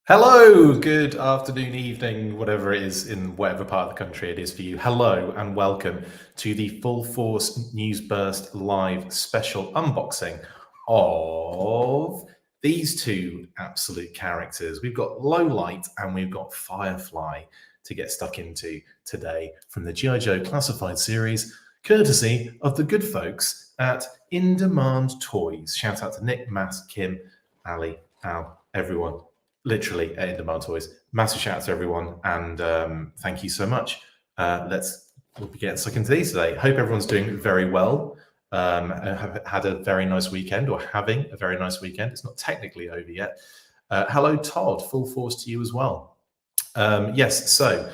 Hello, good afternoon, evening, whatever it is in whatever part of the country it is for you. Hello and welcome to the Full Force News Burst live special unboxing of these two absolute characters. We've got Low-Light and we've got Firefly to get stuck into today from the G.I. Joe Classified Series, courtesy of the good folks at In Demand Toys. Shout out to Nick, Matt, Kim, Ali, Al, everyone. Literally at In Demand Toys. Massive shout out to everyone, and thank you so much. We'll be getting stuck into these today. Hope everyone's doing very well. Have had a very nice weekend, or having a very nice weekend. It's not technically over yet. Hello, Todd. Full force to you as well. Yes. So,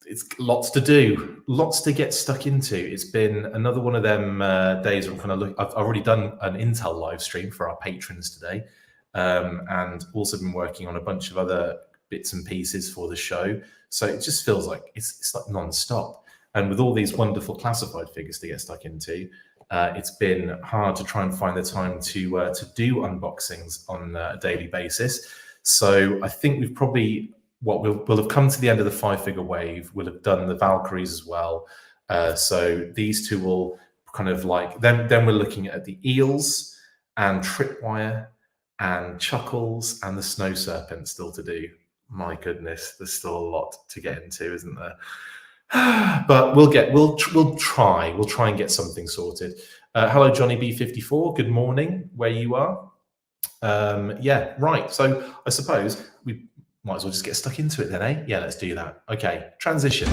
it's lots to do, lots to get stuck into. It's been another one of them days where I'm kind of look. I've already done an Intel live stream for our patrons today. And also been working on a bunch of other bits and pieces for the show. So it just feels like it's like non-stop. And with all these wonderful classified figures to get stuck into, it's been hard to try and find the time to do unboxings on a daily basis. So I think we've probably, we'll have come to the end of the 5-figure wave. We'll have done the Valkyries as well. So these two will kind of like, then we're looking at the Eels and Tripwire and Chuckles and the Snow Serpent still to do. My goodness, there's still a lot to get into, isn't there? But we'll try and get something sorted. Hello, Johnny B54. Good morning, where you are. Yeah, right. So I suppose we might as well just get stuck into it then, eh? Yeah, let's do that. Okay, transition.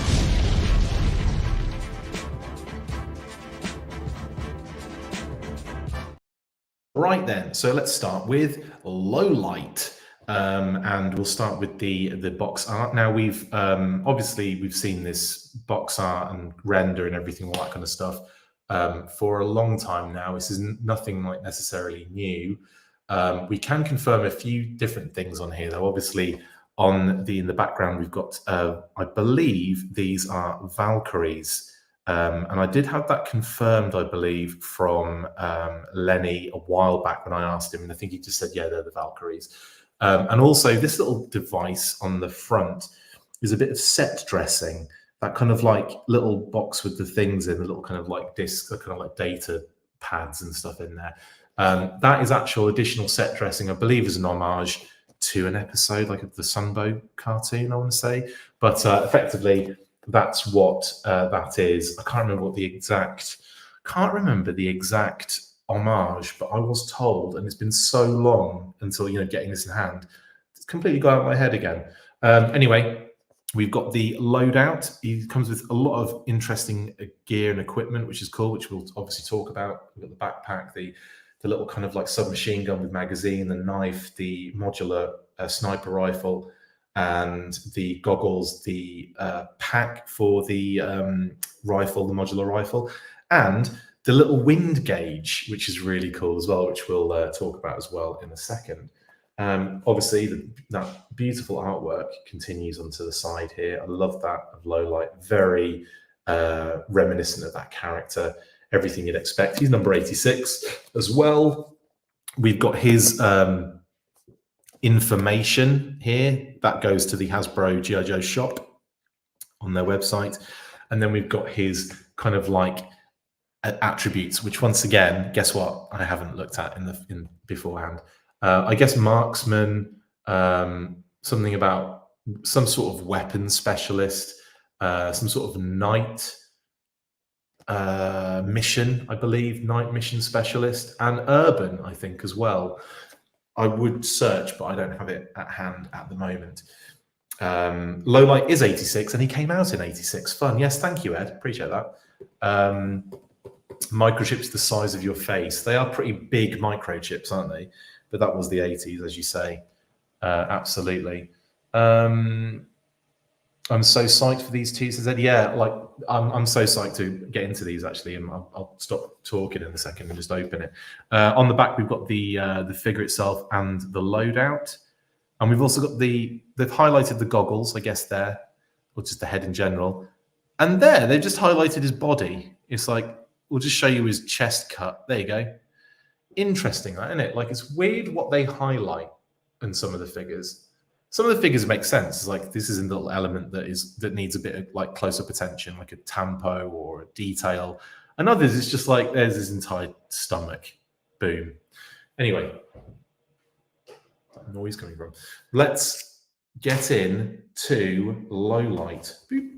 Right then, so let's start with Low-Light, and we'll start with the box art. Now we've obviously seen this box art and render and everything, all that kind of stuff, for a long time now. This is nothing like necessarily new. We can confirm a few different things on here, though. Obviously, in the background we've got, I believe these are Valkyries. And I did have that confirmed, I believe, from Lenny a while back when I asked him, and I think he just said, yeah, they're the Valkyries. And also this little device on the front is a bit of set dressing, that kind of like little box with the things in, the little kind of like discs, kind of like data pads and stuff in there. That is actual additional set dressing, I believe, is an homage to an episode like of the Sunbow cartoon, I want to say. But effectively, that's what that is. I can't remember the exact homage, but I was told, and it's been so long until getting this in hand, it's completely gone out of my head again. Anyway, we've got the loadout. It comes with a lot of interesting gear and equipment, which is cool, which we'll obviously talk about. We've got the backpack, the little kind of like submachine gun with magazine, the knife, the modular sniper rifle, and the goggles, the pack for the rifle, the modular rifle, and the little wind gauge, which is really cool as well, which we'll talk about as well in a second. Obviously, that beautiful artwork continues onto the side here. I love that of Low-Light, very reminiscent of that character, everything you'd expect. He's number 86 as well. We've got his information here that goes to the Hasbro G.I. Joe shop on their website, and then we've got his kind of like attributes, which once again, guess what, I haven't looked at in beforehand. I guess marksman, something about some sort of weapon specialist, some sort of night mission, I believe, night mission specialist, and urban, I think, as well. I would search, but I don't have it at hand at the moment. Low-Light is 86, and he came out in 86. Fun. Yes, thank you, Ed. Appreciate that. Microchips the size of your face. They are pretty big microchips, aren't they? But that was the 80s, as you say. Absolutely. I'm so psyched for these two. Says, yeah, like I'm so psyched to get into these actually, and I'll stop talking in a second and just open it. On the back, we've got the figure itself and the loadout, and we've also got they've highlighted the goggles, I guess there, or just the head in general, and there they've just highlighted his body. It's like, we'll just show you his chest cut. There you go. Interesting, right, isn't it? Like, it's weird what they highlight in some of the figures. Some of the figures make sense. It's like this is a little element that needs a bit of like close-up attention, like a tampo or a detail. And others, it's just like there's his entire stomach. Boom. Anyway, that noise coming from. Let's get in to low light. Boop.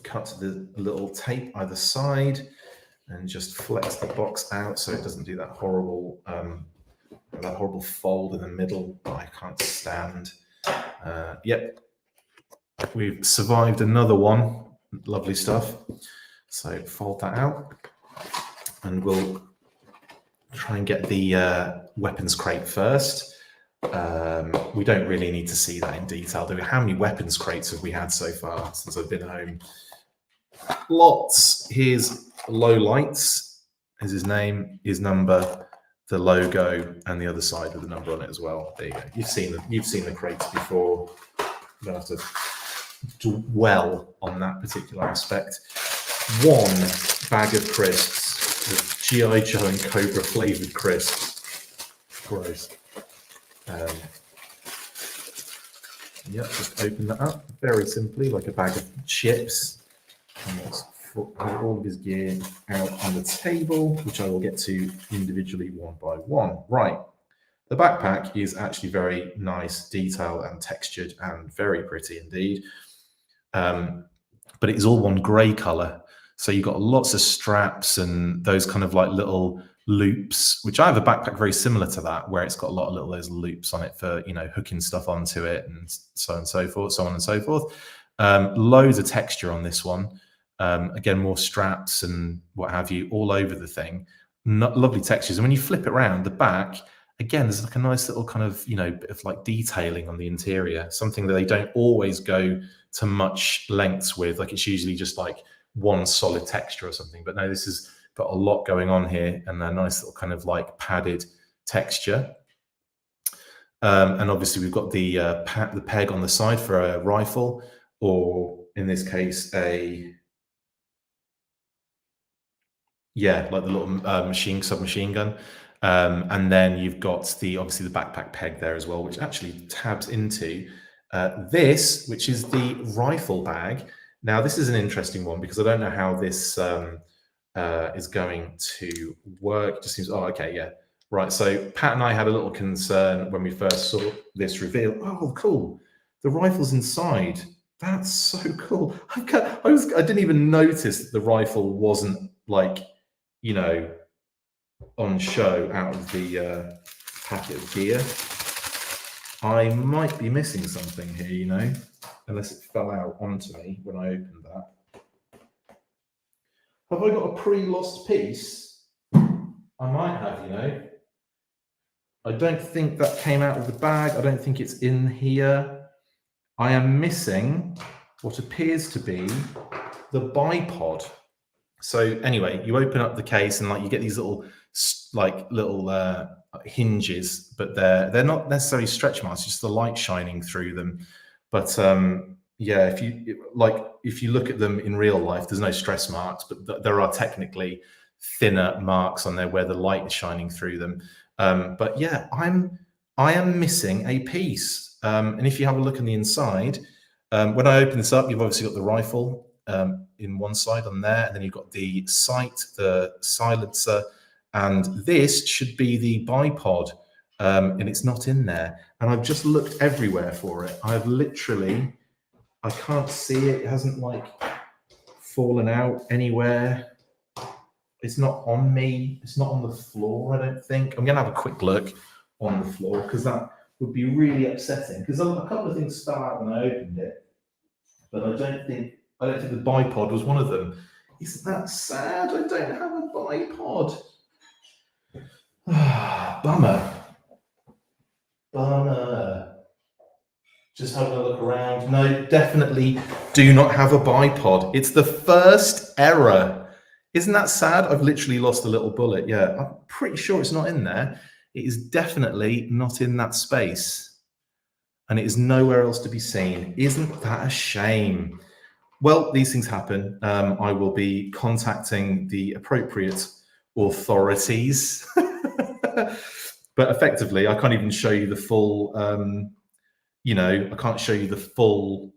Cut the little tape either side and just flex the box out so it doesn't do that horrible fold in the middle that I can't stand. Yep, we've survived another one. Lovely stuff. So fold that out and we'll try and get the weapons crate first. We don't really need to see that in detail, do we? How many weapons crates have we had so far since I've been home? Lots. Here's low lights. Is his name, his number, the logo, and the other side with the number on it as well. There you go. You've seen the crates before. You don't have to dwell on that particular aspect. One bag of crisps, with G.I. Joe and Cobra flavored crisps. Gross. Yep, just open that up very simply, like a bag of chips. And let's put all of his gear out on the table, which I will get to individually one by one. Right. The backpack is actually very nice, detailed and textured and very pretty indeed. But it is all one grey colour. So you've got lots of straps and those kind of like little loops, which I have a backpack very similar to that, where it's got a lot of those loops on it for, hooking stuff onto it and so on and so forth. Loads of texture on this one. Again, more straps and what have you all over the thing. Lovely textures. And when you flip it around the back, again, there's like a nice little kind of, bit of like detailing on the interior, something that they don't always go to much lengths with. Like it's usually just like one solid texture or something. But no, this has got a lot going on here and a nice little kind of like padded texture. And obviously we've got the peg on the side for a rifle, or in this case, like the little submachine gun. And then you've got obviously the backpack peg there as well, which actually tabs into this, which is the rifle bag. Now, this is an interesting one because I don't know how this is going to work. It just seems, okay, yeah. Right, so Pat and I had a little concern when we first saw this reveal. Oh, cool. The rifle's inside. That's so cool. I didn't even notice that the rifle wasn't like, on show out of the packet of gear. I might be missing something here, unless it fell out onto me when I opened that. Have I got a pre-lost piece? I might have, I don't think that came out of the bag. I don't think it's in here. I am missing what appears to be the bipod. So anyway, you open up the case and you get these little hinges, but they're not necessarily stretch marks, just the light shining through them. But yeah, if you look at them in real life, there's no stress marks, but there are technically thinner marks on there where the light is shining through them. But yeah, I am missing a piece. And if you have a look on the inside, when I open this up, you've obviously got the rifle in one side on there, and then you've got the sight, the silencer, and this should be the bipod, and it's not in there. And I've just looked everywhere for it. I can't see it. It hasn't fallen out anywhere. It's not on me. It's not on the floor, I don't think. I'm gonna have a quick look on the floor because that would be really upsetting, because a couple of things fell out when I opened it, but I don't think the bipod was one of them. Isn't that sad? I don't have a bipod. Bummer. Just having a look around. No, definitely do not have a bipod. It's the first error. Isn't that sad? I've literally lost a little bullet. Yeah, I'm pretty sure it's not in there. It is definitely not in that space. And it is nowhere else to be seen. Isn't that a shame? Well, these things happen. I will be contacting the appropriate authorities. But effectively, I can't even show you the full, I can't show you the full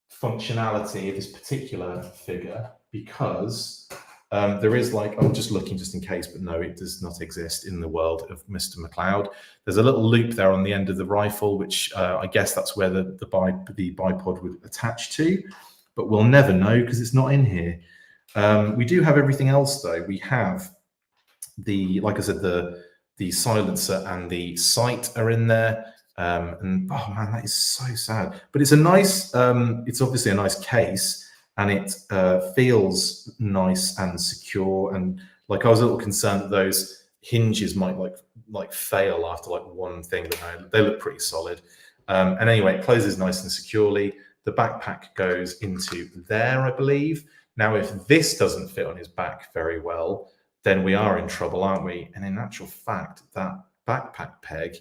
functionality of this particular figure because there is I'm just looking just in case, but no, it does not exist in the world of Mr. McLeod. There's a little loop there on the end of the rifle, which I guess that's where the bipod would attach to, but we'll never know because it's not in here. We do have everything else though. We have like I said, the silencer and the sight are in there. And oh man, that is so sad. But it's a nice, it's obviously a nice case, and it feels nice and secure. And like I was a little concerned that those hinges might like fail after like one thing, but no, they look pretty solid. And anyway, it closes nice and securely. The backpack goes into there, I believe. Now, if this doesn't fit on his back very well, then we are in trouble, aren't we? And in actual fact, that backpack peg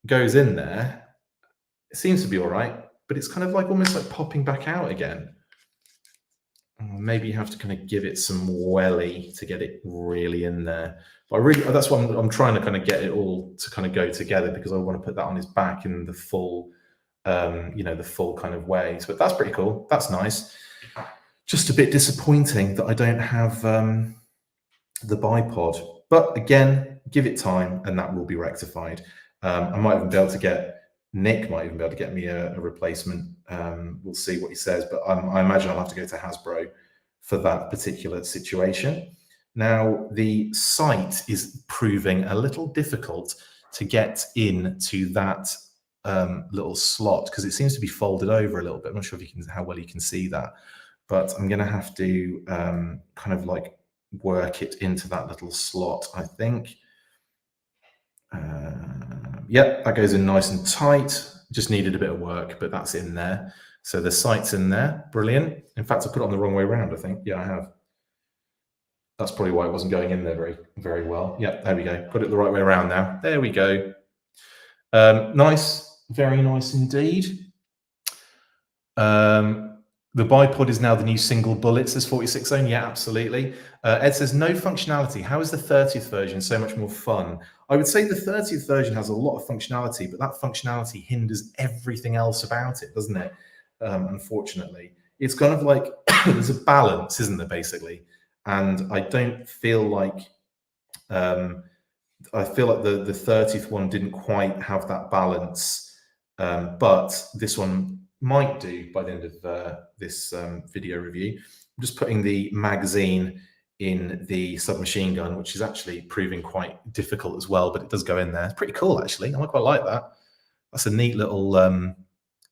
goes in there. It seems to be all right, but it's kind of like almost like popping back out again. Maybe you have to kind of give it some welly to get it really in there. But that's what I'm trying to kind of get it all to kind of go together, because I want to put that on his back in the full, the full kind of way. So that's pretty cool. That's nice. Just a bit disappointing that I don't have the bipod, but again, give it time and that will be rectified. I might even be able to get, Nick might even be able to get me a replacement. We'll see what he says, but I imagine I'll have to go to Hasbro for that particular situation. Now, the sight is proving a little difficult to get into that little slot because it seems to be folded over a little bit. I'm not sure if how well you can see that, but I'm going to have to kind of like work it into that little slot, I think. Yep, that goes in nice and tight. Just needed a bit of work, but that's in there. So the sight's in there. Brilliant. In fact, I put it on the wrong way around, I think. Yeah, I have. That's probably why it wasn't going in there very, very well. Yep, there we go. Put it the right way around now. There we go. Nice. Very nice indeed. The bipod is now the new single bullet, says 46 Zone. Yeah, absolutely. Ed says, no functionality. How is the 30th version so much more fun? I would say the 30th version has a lot of functionality, but that functionality hinders everything else about it, doesn't it? Unfortunately. It's kind of like, there's a balance, isn't there, basically? And I don't feel like, the 30th one didn't quite have that balance, but this one might do by the end of this video review. I'm just putting the magazine in the submachine gun, which is actually proving quite difficult as well, but it does go in there. It's pretty cool, actually. I quite like that. That's a neat little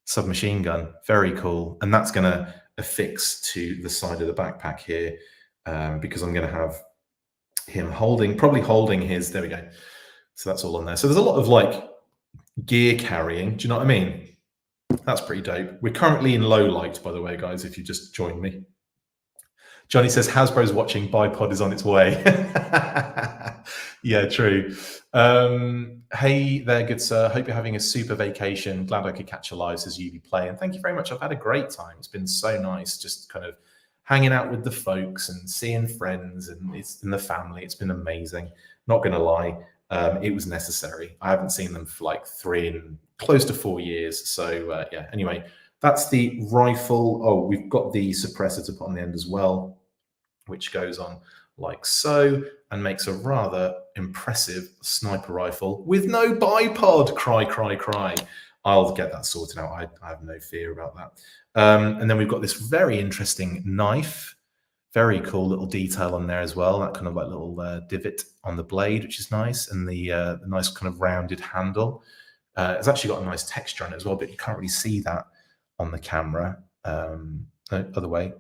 submachine gun. Very cool. And that's going to affix to the side of the backpack here because I'm going to have him probably holding his, there we go. So that's all on there. So there's a lot of like gear carrying. Do you know what I mean? That's pretty dope. We're currently in low light, by the way, guys, if you just joined me. Johnny says, Hasbro's watching, bipod is on its way. Yeah, true. Hey there, good sir. Hope you're having a super vacation. Glad I could catch you live, says UB Play. And thank you very much. I've had a great time. It's been so nice just kind of hanging out with the folks and seeing friends and the family. It's been amazing. Not going to lie. It was necessary. I haven't seen them for like 3 and close to 4 years. So yeah, anyway, that's the rifle. Oh, we've got the suppressor to put on the end as well, which goes on like so and makes a rather impressive sniper rifle with no bipod. Cry, cry, cry. I'll get that sorted out. I have no fear about that. And then we've got this very interesting knife. Very cool little detail on there as well. That kind of like little divot on the blade, which is nice. And the nice kind of rounded handle. It's actually got a nice texture on it as well, but you can't really see that on the camera. No, other way.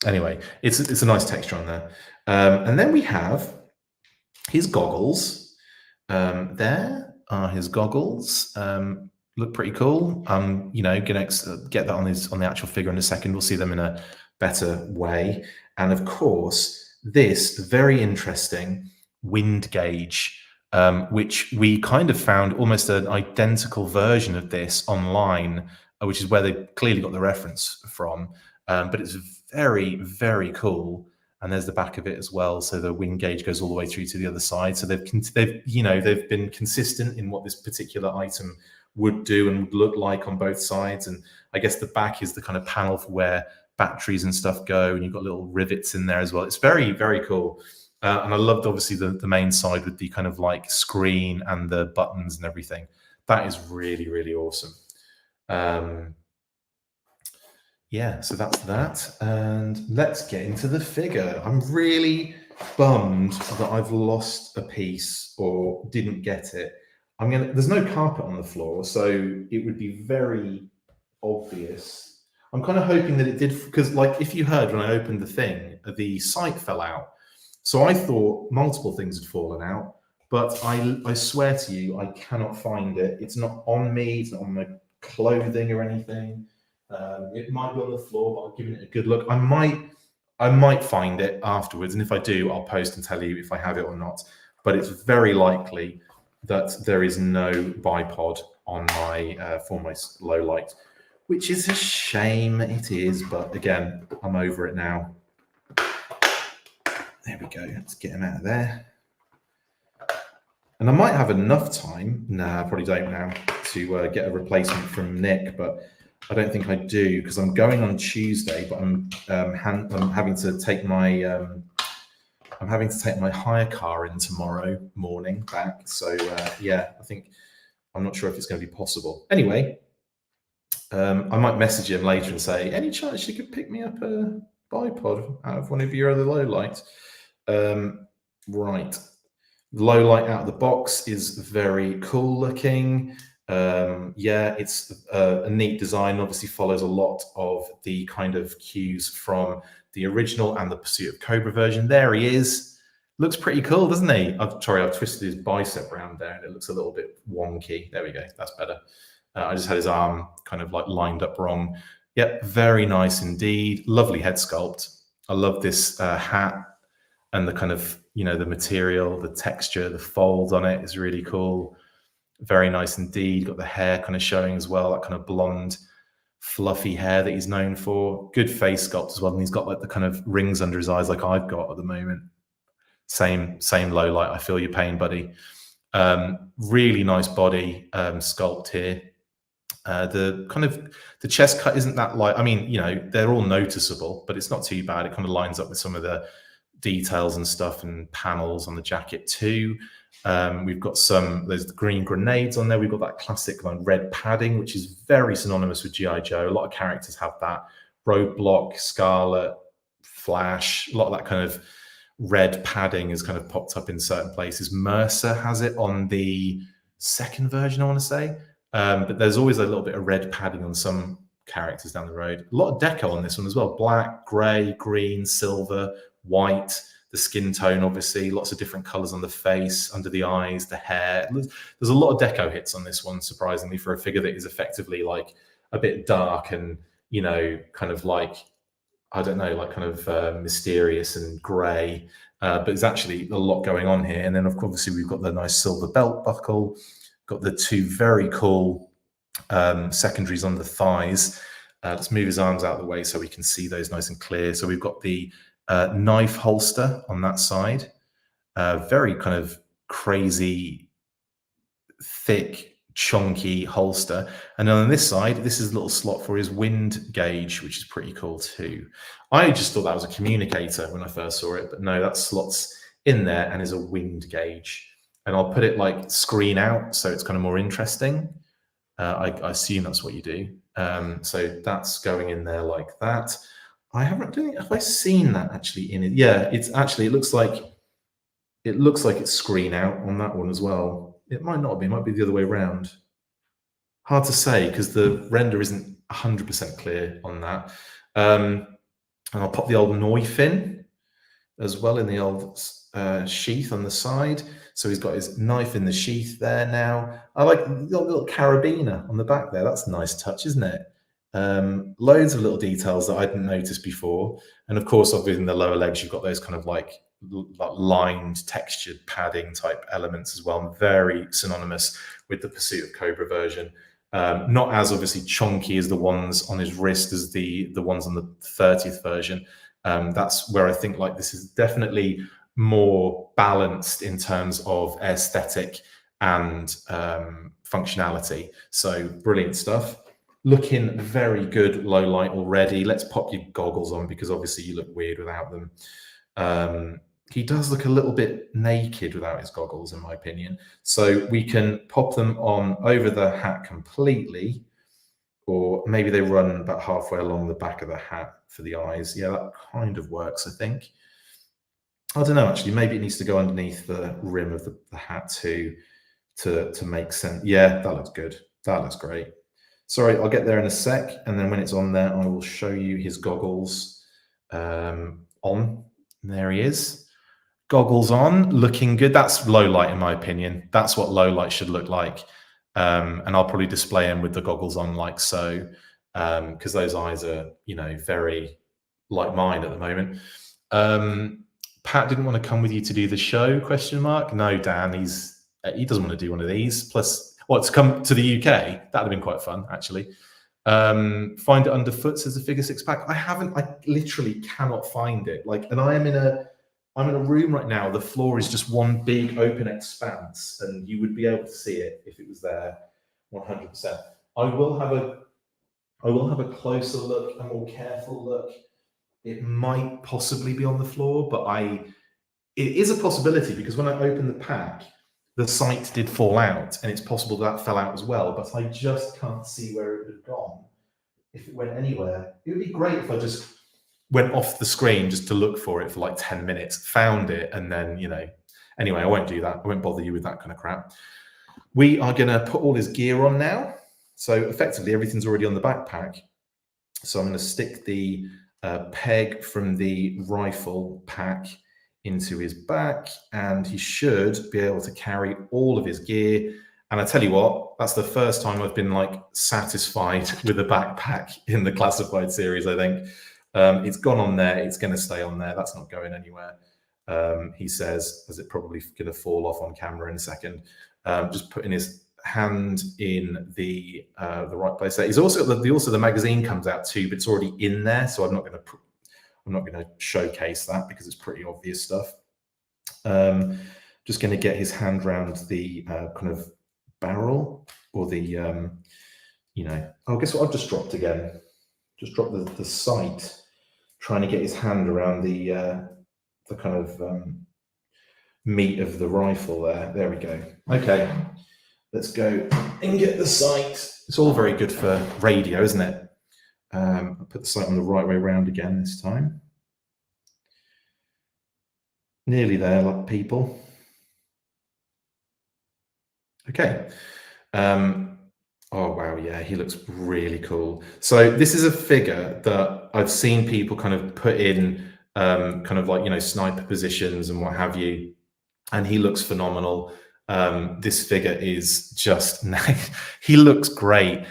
Anyway, it's a nice texture on there. And then we have his goggles. There are his goggles. Look pretty cool. Gonna get that on the actual figure in a second. We'll see them in a better way. And of course, this very interesting wind gauge, which we kind of found almost an identical version of this online, which is where they clearly got the reference from. But it's very, very cool. and there's the back of it as well. So the wing gauge goes all the way through to the other side. So they've been consistent in what this particular item would do and would look like on both sides. And I guess the back is the kind of panel for where batteries and stuff go, and you've got little rivets in there as well. It's very, very cool. And I loved obviously the main side with the kind of like screen and the buttons and everything. That is really, really awesome. Yeah, so that's that. And let's get into the figure. I'm really bummed that I've lost a piece or didn't get it. There's no carpet on the floor, so it would be very obvious. I'm kind of hoping that it did, because like if you heard when I opened the thing, the sight fell out. So I thought multiple things had fallen out, but I swear to you, I cannot find it. It's not on me, it's not on my clothing or anything. It might be on the floor, but I've given it a good look. I might find it afterwards, and if I do, I'll post and tell you if I have it or not. But it's very likely that there is no bipod on my for my low light, which is a shame. It is, but again, I'm over it now. There we go. Let's get him out of there. And I might have enough time. Nah, I probably don't now to get a replacement from Nick, but I don't think I do, because I'm going on Tuesday, but I'm having to take my hire car in tomorrow morning back. So yeah, I'm not sure if it's going to be possible. Anyway, I might message him later and say, any chance you could pick me up a bipod out of one of your other low lights? Right. The low light out of the box is very cool looking. Yeah, it's a neat design. Obviously follows a lot of the kind of cues from the original and the Pursuit of Cobra version. There he is. Looks pretty cool, doesn't he? I've twisted his bicep around there and it looks a little bit wonky. There we go. That's better. I just had his arm kind of like lined up wrong. Yep, very nice indeed. Lovely head sculpt. I love this hat and the kind of, the material, the texture, the fold on it is really cool. Very nice indeed. Got the hair kind of showing as well, that kind of blonde, fluffy hair that he's known for. Good face sculpt as well. And he's got like the kind of rings under his eyes like I've got at the moment. Same low light. I feel your pain, buddy. Really nice body sculpt here. The chest cut isn't that light. I mean, they're all noticeable, but it's not too bad. It kind of lines up with some of the details and stuff and panels on the jacket too. We've got there's the green grenades on there. We've got that classic like red padding, which is very synonymous with G.I. Joe. A lot of characters have that. Roadblock, Scarlet, Flash, a lot of that kind of red padding has kind of popped up in certain places. Mercer has it on the second version, I want to say. But there's always a little bit of red padding on some characters down the road. A lot of deco on this one as well. Black, grey, green, silver, white, the skin tone, obviously, lots of different colors on the face, under the eyes, the hair. There's a lot of deco hits on this one, surprisingly, for a figure that is effectively like a bit dark and, kind of like, I don't know, like kind of mysterious and gray. But there's actually a lot going on here. And then, obviously, we've got the nice silver belt buckle, got the two very cool secondaries on the thighs. Let's move his arms out of the way so we can see those nice and clear. So we've got the knife holster on that side, very kind of crazy, thick, chunky holster. And then on this side, this is a little slot for his wind gauge, which is pretty cool too. I just thought that was a communicator when I first saw it, but no, that slots in there and is a wind gauge. And I'll put it like screen out, so it's kind of more interesting. I assume that's what you do. So that's going in there like that. Have I seen that actually in it? Yeah, it looks like it's screen out on that one as well. It might not be, it might be the other way around. Hard to say because the render isn't 100% clear on that. And I'll pop the old knife in as well in the old sheath on the side. So he's got his knife in the sheath there now. I like the little carabiner on the back there. That's a nice touch, isn't it? Loads of little details that I didn't notice before. And of course, obviously in the lower legs, you've got those kind of like lined, textured padding type elements as well. Very synonymous with the Pursuit of Cobra version. Not as obviously chunky as the ones on his wrist as the ones on the 30th version. That's where I think like this is definitely more balanced in terms of aesthetic and functionality. So brilliant stuff. Looking very good low light already. Let's pop your goggles on because obviously you look weird without them. He does look a little bit naked without his goggles, in my opinion. So we can pop them on over the hat completely, or maybe they run about halfway along the back of the hat for the eyes. Yeah, that kind of works, I think. I don't know, actually. Maybe it needs to go underneath the rim of the hat too to make sense. Yeah, that looks good. That looks great. Sorry, I'll get there in a sec. And then when it's on there, I will show you his goggles on. There he is. Goggles on, looking good. That's low light, in my opinion. That's what low light should look like. And I'll probably display him with the goggles on like so, because those eyes are, you know, very like mine at the moment. Pat didn't want to come with you to do the show, question mark. No, Dan, he doesn't want to do one of these. Plus, to come to the UK, that'd have been quite fun, actually. Find it underfoot, says the figure six pack. I literally cannot find it. Like, and I'm in a room right now. The floor is just one big open expanse, and you would be able to see it if it was there 100%. I will have a closer look, a more careful look. It might possibly be on the floor, but it is a possibility because when I opened the pack, the sight did fall out, and it's possible that fell out as well, but I just can't see where it would have gone. If it went anywhere, it would be great if I just went off the screen just to look for it for like 10 minutes, found it, and then, you know, anyway, I won't do that. I won't bother you with that kind of crap. We are going to put all his gear on now. So effectively, everything's already on the backpack. So I'm going to stick the peg from the rifle pack into his back, and he should be able to carry all of his gear. And I tell you what, that's the first time I've been like satisfied with a backpack in the Classified series, I think. It's gone on there. It's going to stay on there. That's not going anywhere. He says, as it probably going to fall off on camera in a second. Just putting his hand in the right place there. He's also the magazine comes out too, but it's already in there, so I'm not going to showcase that because it's pretty obvious stuff. Just going to get his hand around the kind of barrel or the you know. Oh, guess what? I've just dropped again. Just dropped the sight. Trying to get his hand around the kind of meat of the rifle there. There we go. Okay, let's go and get the sight. It's all very good for radio, isn't it? I'll put the sight on the right way around again this time. Nearly there, like people. Okay. Oh, wow. Yeah, he looks really cool. So this is a figure that I've seen people kind of put in kind of like, you know, sniper positions and what have you. And he looks phenomenal. This figure is just, he looks great.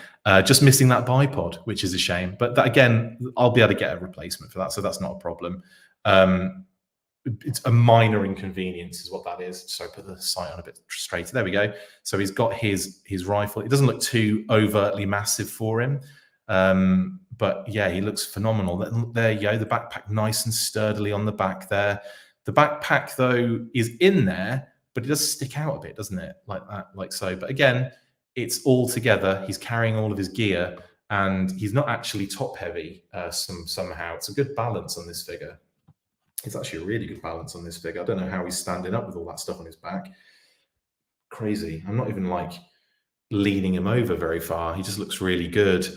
Just missing that bipod, which is a shame. But that, again, I'll be able to get a replacement for that. So that's not a problem. It's a minor inconvenience is what that is. So I put the sight on a bit straighter. There we go. So he's got his rifle. It doesn't look too overtly massive for him. But yeah, he looks phenomenal. There you go. The backpack nice and sturdily on the back there. The backpack, though, is in there, but it does stick out a bit, doesn't it? Like that, like so. But again, it's all together. He's carrying all of his gear, and he's not actually top heavy somehow. It's a good balance on this figure. It's actually a really good balance on this figure. I don't know how he's standing up with all that stuff on his back. Crazy. I'm not even like leaning him over very far. He just looks really good.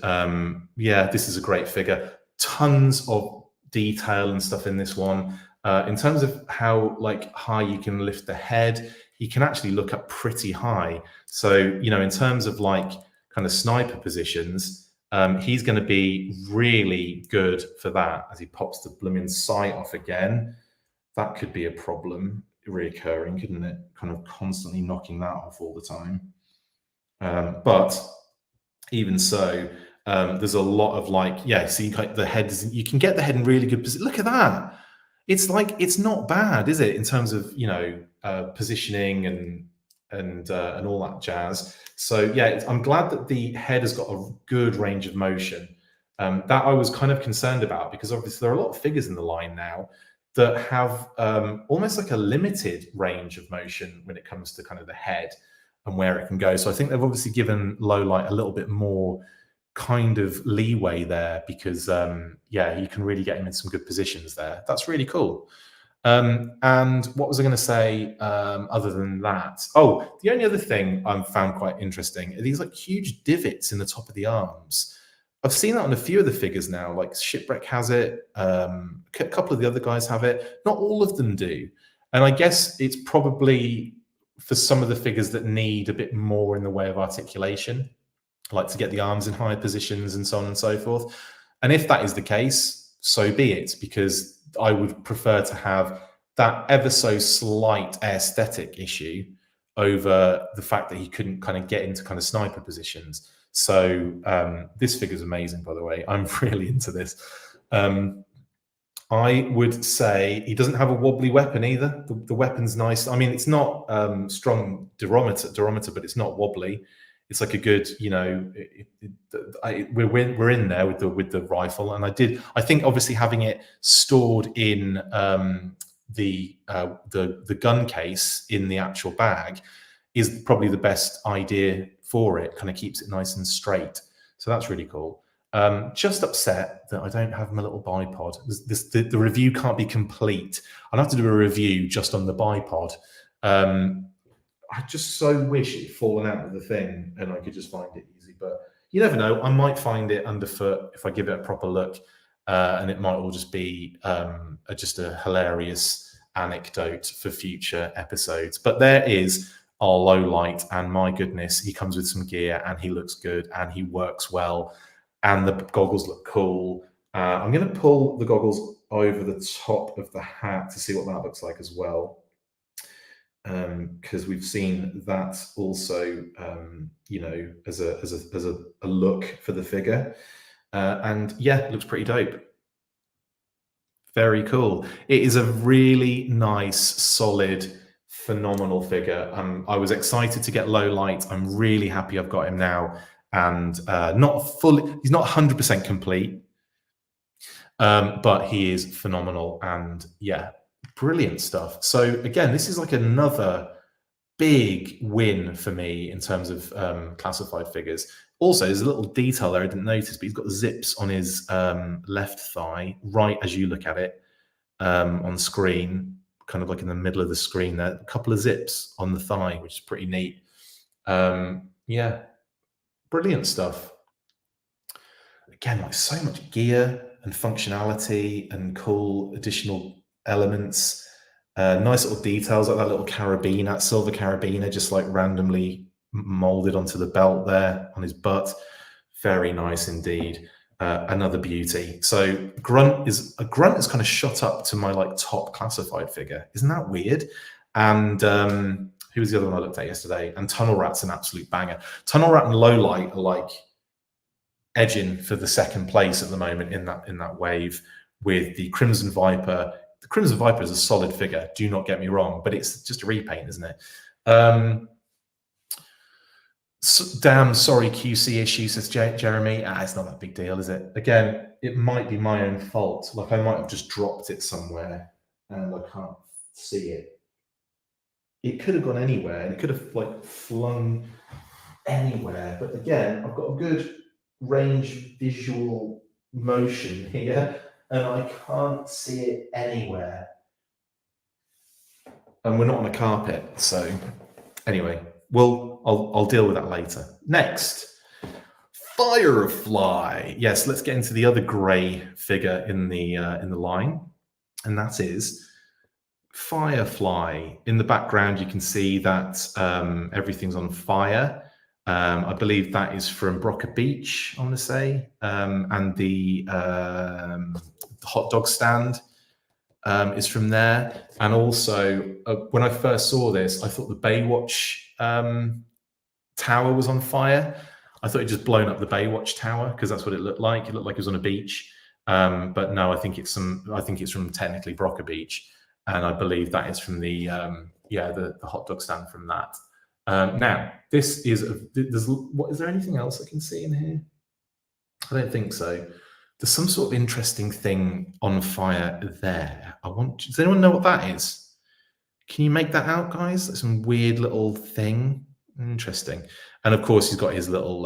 Yeah, this is a great figure. Tons of detail and stuff in this one. In terms of how like high you can lift the head, he can actually look up pretty high. So, you know, in terms of like kind of sniper positions, he's going to be really good for that as he pops the blooming sight off again. That could be a problem reoccurring, couldn't it? Kind of constantly knocking that off all the time. But even so, there's a lot of like, yeah, see, the head, you can get the head in really good position. Look at that. It's like, it's not bad, is it? In terms of, you know, positioning and all that jazz. So yeah, I'm glad that the head has got a good range of motion. That I was kind of concerned about, because obviously there are a lot of figures in the line now that have almost like a limited range of motion when it comes to kind of the head and where it can go. So I think they've obviously given Low-Light a little bit more kind of leeway there, because yeah, you can really get him in some good positions there. That's really cool. And what was I going to say other than that? Oh, the only other thing I've found quite interesting are these like huge divots in the top of the arms. I've seen that on a few of the figures now, like Shipwreck has it, a couple of the other guys have it. Not all of them do. And I guess it's probably for some of the figures that need a bit more in the way of articulation, like to get the arms in higher positions and so on and so forth. And if that is the case, so be it, because I would prefer to have that ever so slight aesthetic issue over the fact that he couldn't kind of get into kind of sniper positions. So this figure is amazing, by the way. I'm really into this. I would say he doesn't have a wobbly weapon either. The weapon's nice. I mean, it's not strong durometer, but it's not wobbly. It's like a good, you know, we're in there with the rifle, and I think obviously having it stored in the gun case in the actual bag is probably the best idea for it. Kind of keeps it nice and straight, so that's really cool. Just upset that I don't have my little bipod. The review can't be complete. I'll have to do a review just on the bipod. I just so wish it had fallen out of the thing and I could just find it easy. But you never know. I might find it underfoot if I give it a proper look. And it might all just be just a hilarious anecdote for future episodes. But there is our Low-Light, and my goodness, he comes with some gear and he looks good and he works well. And the goggles look cool. I'm going to pull the goggles over the top of the hat to see what that looks like as well. Because we've seen that also, you know, as a look for the figure, and yeah, it looks pretty dope. Very cool. It is a really nice, solid, phenomenal figure. I was excited to get Low-Light. I'm really happy I've got him now, and he's not 100% complete, but he is phenomenal, and yeah. Brilliant stuff. So again, this is like another big win for me in terms of classified figures. Also, there's a little detail there I didn't notice, but he's got zips on his left thigh, right as you look at it on screen, kind of like in the middle of the screen there. A couple of zips on the thigh, which is pretty neat. Yeah, brilliant stuff. Again, like so much gear and functionality and cool additional elements, nice little details like that little carabiner, silver carabiner, just like randomly molded onto the belt there on his butt. Very nice indeed. Another beauty. So Grunt is kind of shot up to my like top classified figure. Isn't that weird? And who was the other one I looked at yesterday? And Tunnel Rat's an absolute banger. Tunnel Rat and Low-Light are like edging for the second place at the moment in that wave, with the Crimson Viper. The Crimson Viper is a solid figure, do not get me wrong, but it's just a repaint, isn't it? Damn sorry QC issue, says Jeremy. It's not that big deal, is it? Again, it might be my own fault. Like I might have just dropped it somewhere and I can't see it. It could have gone anywhere and it could have like flung anywhere. But again, I've got a good range visual motion here, and I can't see it anywhere. And we're not on a carpet, so anyway, I'll deal with that later. Next, Firefly. Yes, let's get into the other grey figure in the line, and that is Firefly. In the background, you can see that everything's on fire. I believe that is from Broca Beach, I want to say, and the hot dog stand is from there. And also, when I first saw this, I thought the Baywatch tower was on fire. I thought it just blown up the Baywatch tower because that's what it looked like. It looked like it was on a beach, but no, I think it's from technically Broca Beach, and I believe that is from the hot dog stand from that. Now, this is is there anything else I can see in here? I don't think so. There's some sort of interesting thing on fire there. Does anyone know what that is? Can you make that out, guys? That's some weird little thing. Interesting. And of course, he's got his little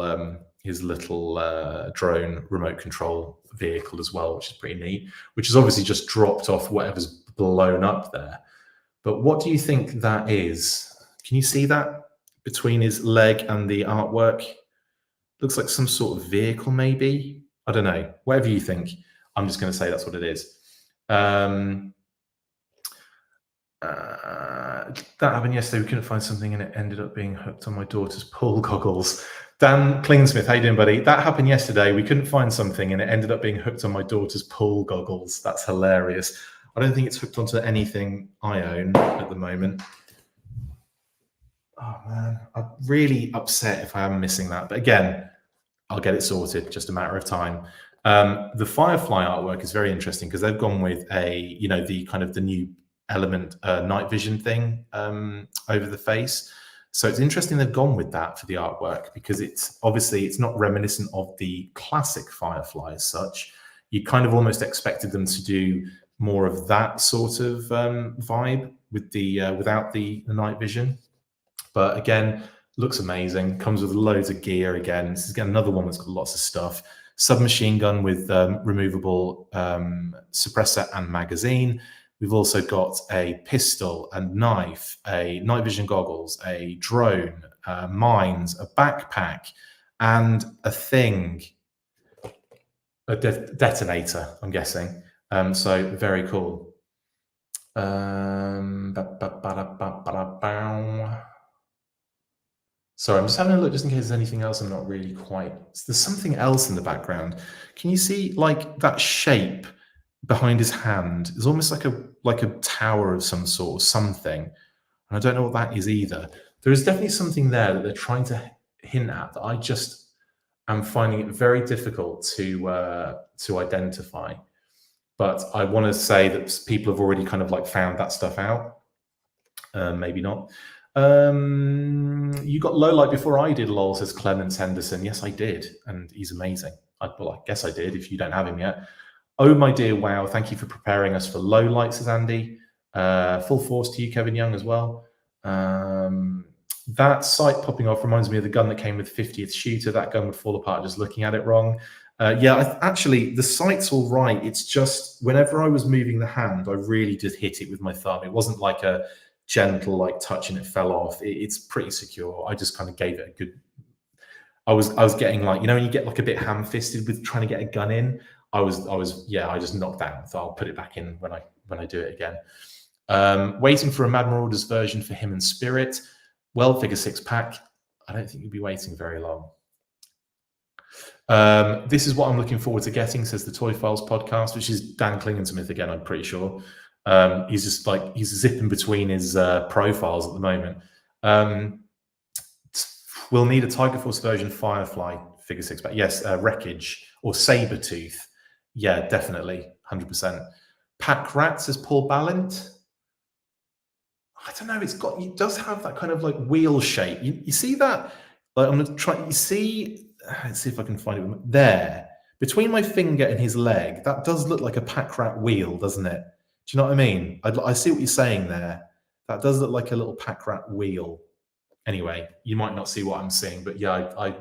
drone remote control vehicle as well, which is pretty neat. Which is obviously just dropped off whatever's blown up there. But what do you think that is? Can you see that between his leg and the artwork? Looks like some sort of vehicle, maybe. I don't know. Whatever you think, I'm just going to say that's what it is. That happened yesterday. We couldn't find something and it ended up being hooked on my daughter's pool goggles. Dan Klingsmith, how you doing, buddy? That happened yesterday. We couldn't find something and it ended up being hooked on my daughter's pool goggles. That's hilarious. I don't think it's hooked onto anything I own at the moment. Oh man, I'm really upset if I am missing that. But again, I'll get it sorted, just a matter of time. The Firefly artwork is very interesting because they've gone with the kind of the new element night vision thing over the face. So it's interesting they've gone with that for the artwork because it's not reminiscent of the classic Firefly as such. You kind of almost expected them to do more of that sort of vibe with the without the night vision. But again, looks amazing. Comes with loads of gear again. This is again another one that's got lots of stuff. Submachine gun with removable suppressor and magazine. We've also got a pistol, a knife, a night vision goggles, a drone, mines, a backpack, and a thing, a detonator, I'm guessing. So very cool. Sorry, I'm just having a look just in case there's anything else I'm not really quite... There's something else in the background. Can you see like that shape behind his hand? It's almost like a tower of some sort, something. And I don't know what that is either. There is definitely something there that they're trying to hint at that I just am finding it very difficult to identify. But I want to say that people have already kind of like found that stuff out. Maybe not. You got low light before I did, lol, says Clemens Henderson. Yes, I did. And he's amazing. I guess I did if you don't have him yet. Oh, my dear, wow. Thank you for preparing us for low light, says Andy. Full force to you, Kevin Young, as well. That sight popping off reminds me of the gun that came with 50th shooter. That gun would fall apart just looking at it wrong. Actually, the sight's all right. It's just whenever I was moving the hand, I really did hit it with my thumb. It wasn't like a gentle like touch and it fell off. It's pretty secure. I just kind of gave it a good... I was getting like, you know, when you get like a bit ham-fisted with trying to get a gun in, I just knocked out. So I'll put it back in when I do it again. Waiting for a Mad Marauders version for him and Spirit. Well, figure 6-pack. I don't think you'll be waiting very long. This is what I'm looking forward to getting, says the Toy Files podcast, which is Dan Klingensmith again, I'm pretty sure. He's just like, he's zipping between his profiles at the moment. We'll need a Tiger Force version Firefly figure 6-pack. Yes, Wreckage or Sabretooth. Yeah, definitely, 100%. Pack Rat, says Paul Ballant. I don't know, it does have that kind of like wheel shape. You see that? Like I'm gonna try, you see, let's see if I can find it. There, between my finger and his leg, that does look like a Pack Rat wheel, doesn't it? Do you know what I mean? I see what you're saying there. That does look like a little Pack Rat wheel. Anyway, you might not see what I'm seeing, but yeah,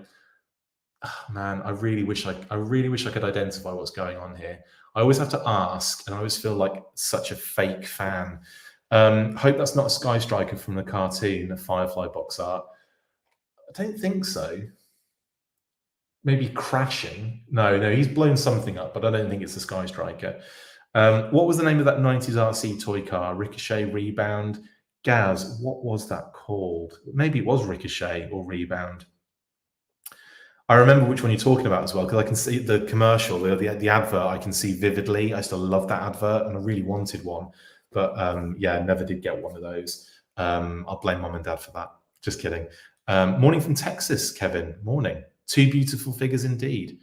man, I really wish I could identify what's going on here. I always have to ask, and I always feel like such a fake fan. Hope that's not a Sky Striker from the cartoon, the Firefly box art. I don't think so. Maybe Crashing. No, he's blown something up, but I don't think it's a Sky Striker. What was the name of that 90s RC toy car? Ricochet, Rebound. Gaz, what was that called? Maybe it was Ricochet or Rebound. I remember which one you're talking about as well, because I can see the commercial, the advert, I can see vividly. I still love that advert, and I really wanted one. But yeah, never did get one of those. I'll blame mum and dad for that. Just kidding. Morning from Texas, Kevin. Morning. Two beautiful figures indeed.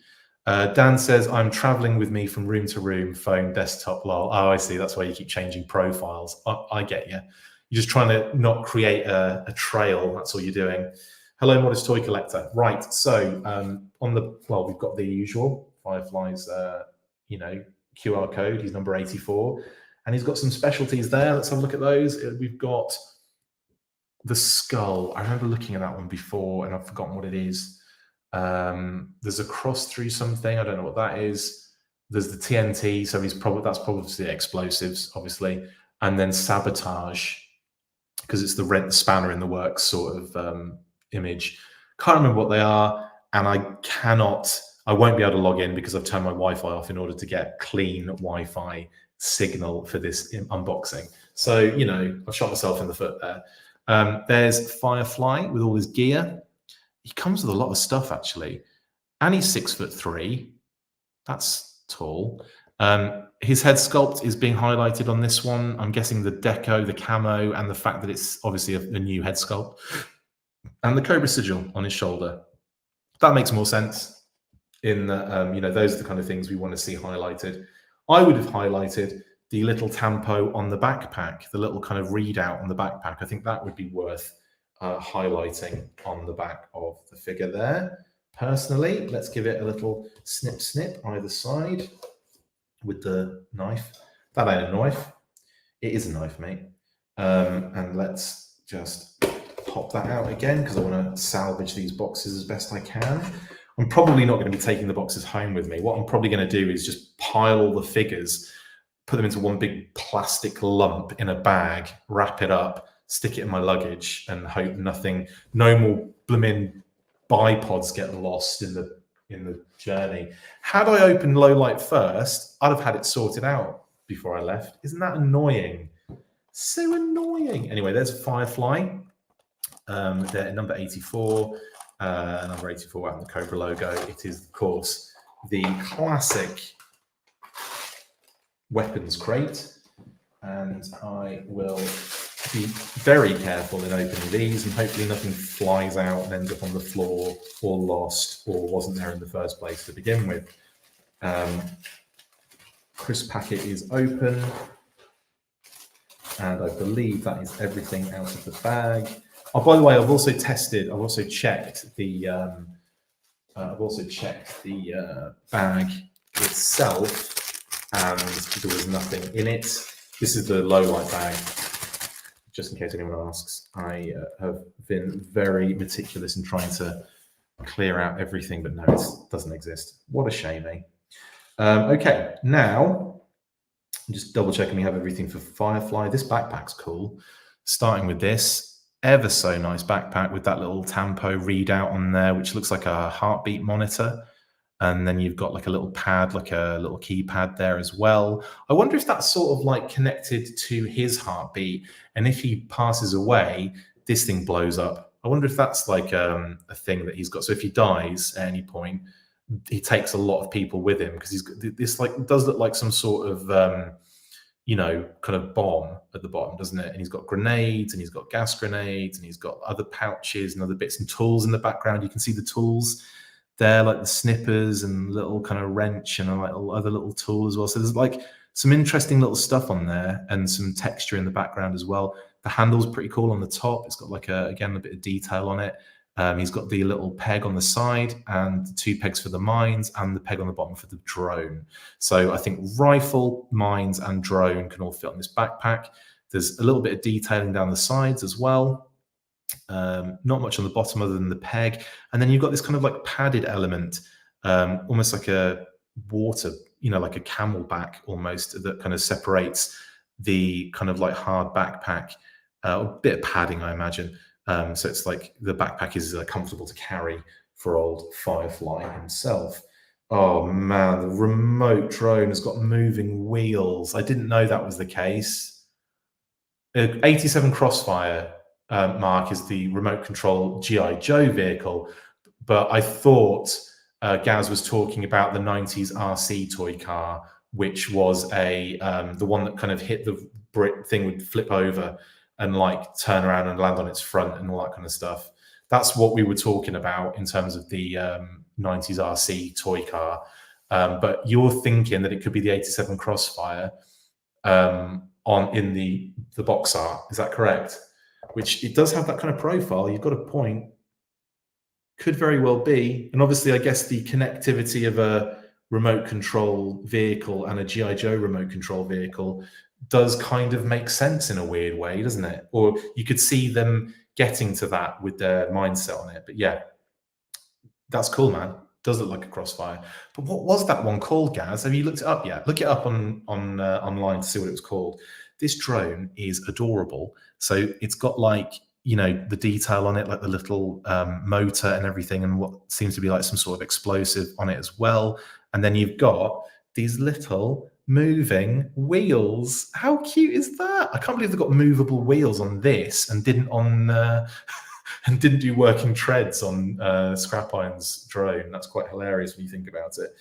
Dan says, I'm traveling with me from room to room, phone, desktop, lol. Oh, I see. That's why you keep changing profiles. I get you. You're just trying to not create a trail. That's all you're doing. Hello, Modest Toy Collector. Right. So we've got the usual Fireflies QR code. He's number 84. And he's got some specialties there. Let's have a look at those. We've got the skull. I remember looking at that one before and I've forgotten what it is. There's a cross through something. I don't know what that is. There's the TNT. So that's probably explosives, obviously. And then sabotage, because it's the rent the spanner in the works sort of image. Can't remember what they are. And I won't be able to log in because I've turned my Wi-Fi off in order to get clean Wi-Fi signal for this unboxing. So, I've shot myself in the foot there. There's Firefly with all his gear. He comes with a lot of stuff, actually. And he's 6'3". That's tall. His head sculpt is being highlighted on this one. I'm guessing the deco, the camo, and the fact that it's obviously a new head sculpt. And the Cobra sigil on his shoulder. That makes more sense in that, those are the kind of things we want to see highlighted. I would have highlighted the little tampo on the backpack, the little kind of readout on the backpack. I think that would be worth highlighting on the back of the figure there. Personally, let's give it a little snip either side with the knife. That ain't a knife. It is a knife, mate. And let's just pop that out again because I want to salvage these boxes as best I can. I'm probably not going to be taking the boxes home with me. What I'm probably going to do is just pile all the figures, put them into one big plastic lump in a bag, wrap it up, stick it in my luggage, and hope no more blooming bipods get lost in the journey. Had I opened low light first, I'd have had it sorted out before I left. Isn't that annoying? So annoying. Anyway, there's a Firefly. They're number 84. Number 84 and the Cobra logo. It is, of course, the classic weapons crate. And I will be very careful in opening these, and hopefully nothing flies out and ends up on the floor or lost or wasn't there in the first place to begin with. Crisp packet is open, and I believe that is everything out of the bag. Oh, by the way, I've also checked the bag itself, and there was nothing in it. This is the low light bag, just in case anyone asks. I have been very meticulous in trying to clear out everything, but no, it doesn't exist. What a shame, eh? Okay, now I'm just double checking we have everything for Firefly. This backpack's cool. Starting with this. Ever so nice backpack with that little tampo readout on there, which looks like a heartbeat monitor. And then you've got like a little pad, like a little keypad there as well. I wonder if that's sort of like connected to his heartbeat. And if he passes away, this thing blows up. I wonder if that's like a thing that he's got. So if he dies at any point, he takes a lot of people with him, because he's got this, like, does look like some sort of kind of bomb at the bottom, doesn't it? And he's got grenades, and he's got gas grenades, and he's got other pouches and other bits and tools in the background. You can see the tools there, like the snippers and little kind of wrench and a other little tool as well. So there's like some interesting little stuff on there and some texture in the background as well. The handle's pretty cool on the top. It's got like again, a bit of detail on it. He's got the little peg on the side and the 2 pegs for the mines and the peg on the bottom for the drone. So I think rifle, mines, and drone can all fit on this backpack. There's a little bit of detailing down the sides as well. Not much on the bottom other than the peg. And then you've got this kind of like padded element, almost like a water, like a camelback almost, that kind of separates the kind of like hard backpack, a bit of padding, I imagine. So it's like the backpack is comfortable to carry for old Firefly himself. Oh man, the remote drone has got moving wheels. I didn't know that was the case. 87 Crossfire, Mark, is the remote control G.I. Joe vehicle, but I thought Gaz was talking about the 90s RC toy car, which was the one that kind of hit the brick thing, would flip over and like turn around and land on its front and all that kind of stuff. That's what we were talking about in terms of the 90s RC toy car. But you're thinking that it could be the 87 Crossfire in the box art. Is that correct? Which it does have that kind of profile. You've got a point. Could very well be. And obviously, I guess the connectivity of a remote control vehicle and a G.I. Joe remote control vehicle does kind of make sense in a weird way, doesn't it? Or you could see them getting to that with their mindset on it. But yeah, that's cool, man. Does look like a Crossfire. But what was that one called, Gaz? Have you looked it up yet? Look it up on online to see what it was called. This drone is adorable. So it's got like, you know, the detail on it, like the little motor and everything, and what seems to be like some sort of explosive on it as well. And then you've got these little moving wheels. How cute is that? I can't believe they've got movable wheels on this and didn't on and didn't do working treads on Scrap Iron's drone. That's quite hilarious when you think about it.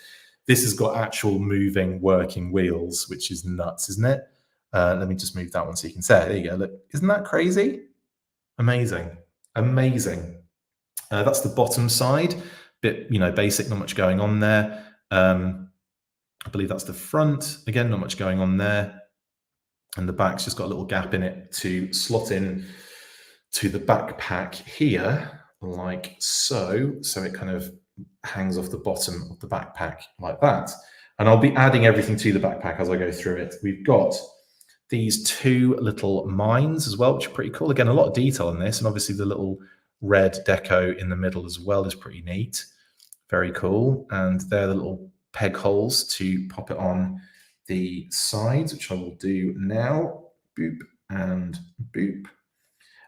This has got actual moving working wheels, which is nuts, isn't it? Let me just move that one so you can see it. There you go. Look, isn't that crazy? Amazing, amazing. That's the bottom side. Bit, you know, basic, not much going on there. I believe that's the front. Again, not much going on there. And the back's just got a little gap in it to slot in to the backpack here, like so. So it kind of hangs off the bottom of the backpack like that. And I'll be adding everything to the backpack as I go through it. We've got these two little mines as well, which are pretty cool. Again, a lot of detail in this. And obviously the little red deco in the middle as well is pretty neat. Very cool. And they're the little peg holes to pop it on the sides, which I will do now. Boop and boop.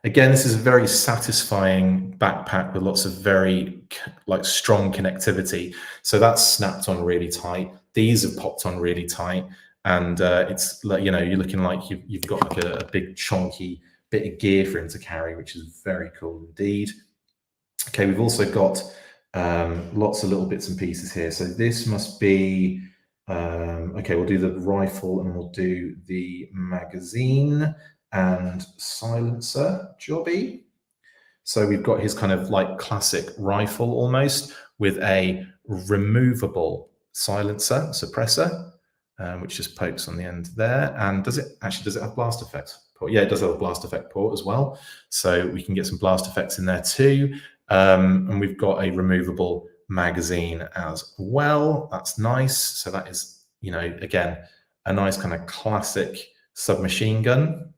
Again, this is a very satisfying backpack with lots of very like strong connectivity. So that's snapped on really tight. These have popped on really tight. And it's like, you know, you're looking like you've got like a big chunky bit of gear for him to carry, which is very cool indeed. Okay, we've also got lots of little bits and pieces here. So this must be, okay, we'll do the rifle and we'll do the magazine and silencer jobby. So we've got his kind of like classic rifle almost with a removable silencer suppressor, which just pokes on the end there. And does it have blast effect port? Yeah, it does have a blast effect port as well. So we can get some blast effects in there too. And we've got a removable magazine as well. That's nice. So that is, you know, again, a nice kind of classic submachine gun.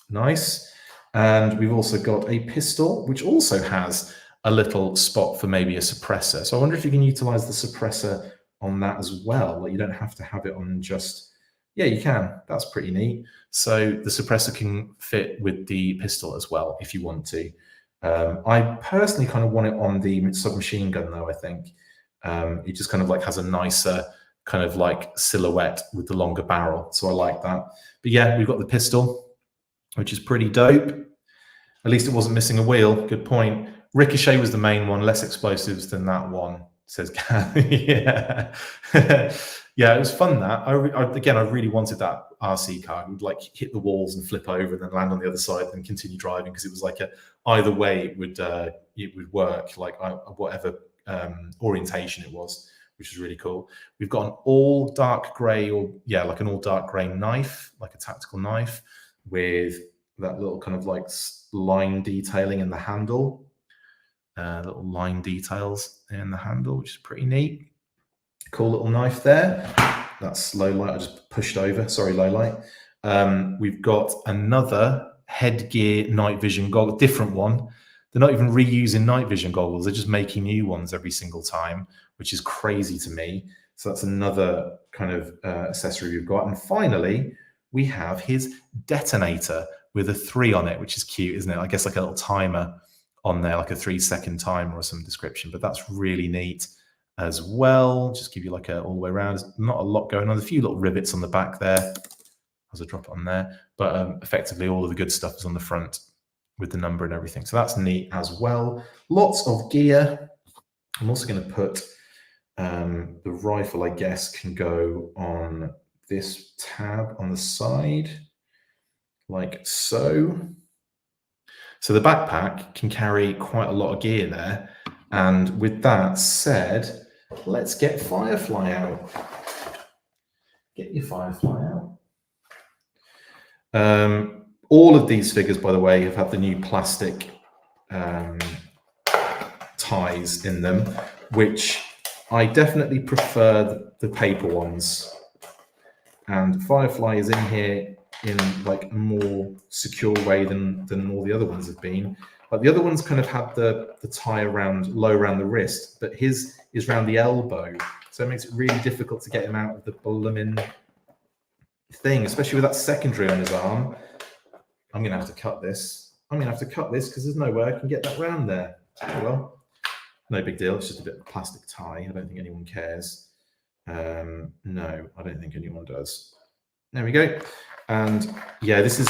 Nice. And we've also got a pistol, which also has a little spot for maybe a suppressor. So I wonder if you can utilize the suppressor on that as well. Like you don't have to have it on just, yeah, you can. That's pretty neat. So the suppressor can fit with the pistol as well, if you want to. I personally kind of want it on the submachine gun though, I think. It just kind of like has a nicer kind of like silhouette with the longer barrel. So I like that. But yeah, we've got the pistol, which is pretty dope. At least it wasn't missing a wheel. Good point. Ricochet was the main one, less explosives than that one, says Kat. Yeah. Yeah, it was fun that. Again, I really wanted that RC car. It would like hit the walls and flip over and then land on the other side and continue driving, because it was like either way it would work, like whatever orientation it was, which is really cool. We've got an all dark gray, or yeah, like an all dark gray knife, like a tactical knife with that little kind of like line detailing in the handle, little line details in the handle, which is pretty neat. Cool little knife there. That's low light. I just pushed over. Sorry, low light. We've got another headgear night vision goggle, different one. They're not even reusing night vision goggles. They're just making new ones every single time, which is crazy to me. So that's another kind of accessory we've got. And finally, we have his detonator with a 3 on it, which is cute, isn't it? I guess like a little timer on there, like a 3-second timer or some description, but that's really neat as well. Just give you like all the way around. There's not a lot going on. There's a few little rivets on the back there as I drop it on there, but effectively all of the good stuff is on the front with the number and everything. So that's neat as well. Lots of gear. I'm also going to put the rifle, I guess, can go on this tab on the side, like so. So the backpack can carry quite a lot of gear there. And with that said, let's get Firefly out. Get your Firefly out. All of these figures, by the way, have had the new plastic ties in them, which I definitely prefer the paper ones, and Firefly is in here in like a more secure way than all the other ones have been. Like the other ones kind of had the tie around low around the wrist, but his is around the elbow, so it makes it really difficult to get him out of the blooming thing, especially with that secondary on his arm. I'm gonna have to cut this. I'm gonna have to cut this because there's no way I can get that round there. Oh, well, no big deal. It's just a bit of plastic tie. I don't think anyone cares. No, I don't think anyone does. There we go. And yeah, this is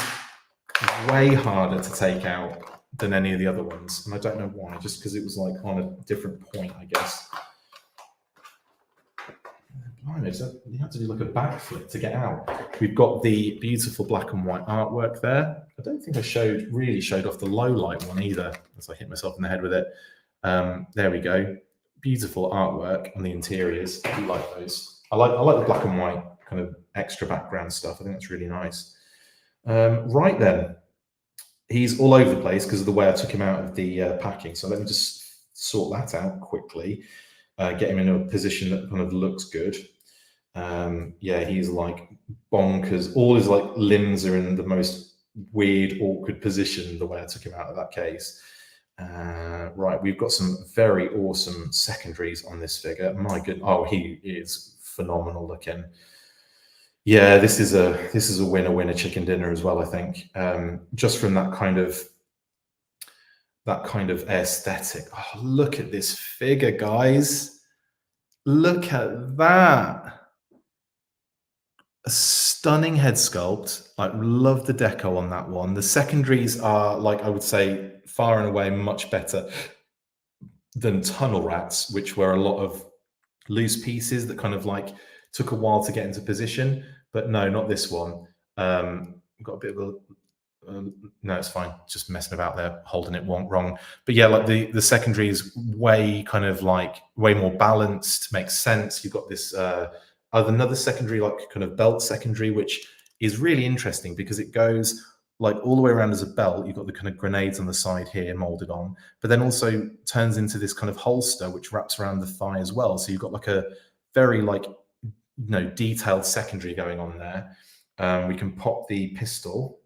way harder to take out than any of the other ones. And I don't know why, just because it was like on a different point, I guess. Blimey, so you have to do like a backflip to get out. We've got the beautiful black and white artwork there. I don't think I really showed off the low light one either, as I hit myself in the head with it. There we go. Beautiful artwork on the interiors. I do like those. I like the black and white kind of extra background stuff. I think that's really nice. Right then, he's all over the place because of the way I took him out of the packing. So let me just sort that out quickly. Get him in a position that kind of looks good. Yeah, he's like bonkers. All his like limbs are in the most weird, awkward position the way I took him out of that case. Right, we've got some very awesome secondaries on this figure. My goodness, oh, he is phenomenal looking. Yeah, this is a winner chicken dinner as well, I think. Just from that kind of aesthetic. Oh, look at this figure, guys. Look at that. A stunning head sculpt. I love the deco on that one. The secondaries are, like, I would say, far and away much better than Tunnel Rats, which were a lot of loose pieces that kind of like took a while to get into position. But no, not this one. Got a bit of a no, it's fine. Just messing about there, holding it wrong. But yeah, like the secondary is way kind of like way more balanced, makes sense. You've got this another secondary, like kind of belt secondary, which is really interesting because it goes like all the way around as a belt. You've got the kind of grenades on the side here molded on, but then also turns into this kind of holster which wraps around the thigh as well. So you've got like a very like detailed secondary going on there. We can pop the pistol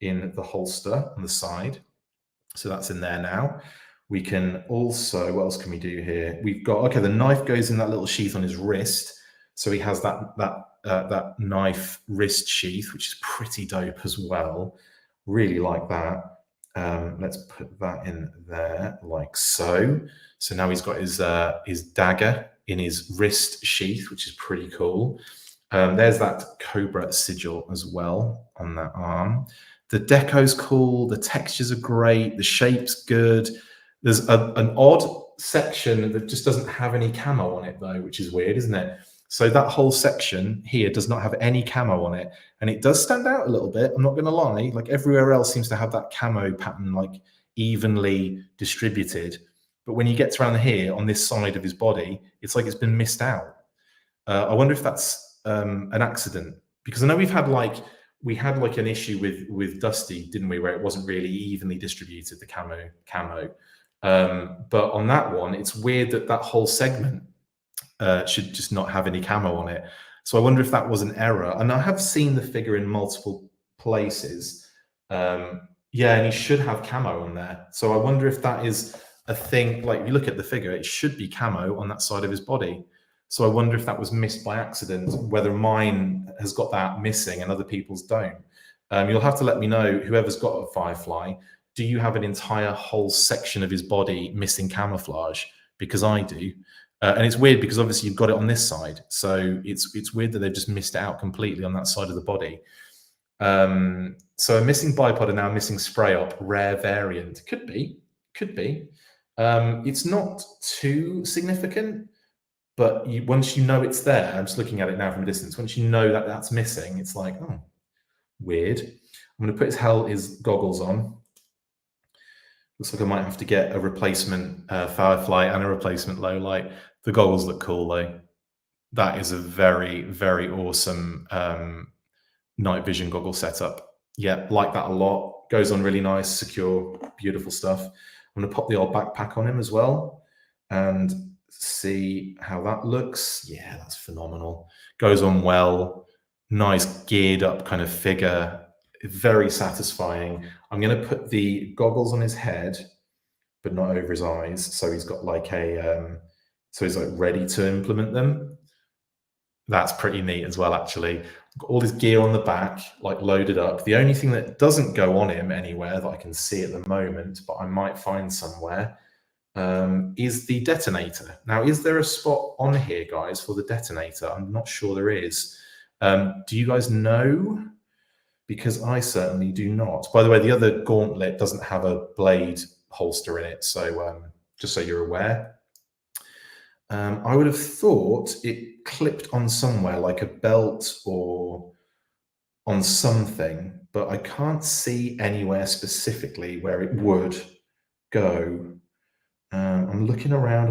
in the holster on the side, so that's in there now. We can also, what else can we do here? We've got, okay, the knife goes in that little sheath on his wrist, so he has that knife wrist sheath, which is pretty dope as well. Really like that. Let's put that in there like so. So now he's got his dagger in his wrist sheath, which is pretty cool. There's that Cobra sigil as well on that arm. The deco's cool. The textures are great. The shape's good. There's an odd section that just doesn't have any camo on it though, which is weird, isn't it? So that whole section here does not have any camo on it, and it does stand out a little bit. I'm not going to lie. Like everywhere else seems to have that camo pattern like evenly distributed, but when you get around here on this side of his body, it's like it's been missed out. I wonder if that's an accident, because I know we had like an issue with Dusty, didn't we, where it wasn't really evenly distributed, the camo. But on that one, it's weird that whole segment should just not have any camo on it. So I wonder if that was an error. And I have seen the figure in multiple places. Yeah, and he should have camo on there. So I wonder if that is a thing. Like if you look at the figure, it should be camo on that side of his body. So I wonder if that was missed by accident, whether mine has got that missing and other people's don't. You'll have to let me know, whoever's got a Firefly, do you have an entire whole section of his body missing camouflage? Because I do. And it's weird because obviously you've got it on this side. So it's weird that they've just missed it out completely on that side of the body. So a missing bipod and now missing spray up, rare variant. Could be. It's not too significant. But once you know it's there, I'm just looking at it now from a distance. Once you know that that's missing, it's like, oh, weird. I'm going to put his goggles on. Looks like I might have to get a replacement Firefly and a replacement low light. The goggles look cool though. That is a very, very awesome night vision goggle setup. Yeah, like that a lot. Goes on really nice, secure, beautiful stuff. I'm going to pop the old backpack on him as well. And see how that looks. Yeah, that's phenomenal. Goes on well. Nice geared up kind of figure. Very satisfying. I'm going to put the goggles on his head, but not over his eyes. So he's got like so he's like ready to implement them. That's pretty neat as well, actually. Got all his gear on the back, like loaded up. The only thing that doesn't go on him anywhere that I can see at the moment, but I might find somewhere, is the detonator. Now, is there a spot on here, guys, for the detonator? I'm not sure there is. Do you guys know? Because I certainly do not. By the way, the other gauntlet doesn't have a blade holster in it, so just so you're aware. I would have thought it clipped on somewhere, like a belt or on something, but I can't see anywhere specifically where it would go. I'm looking around,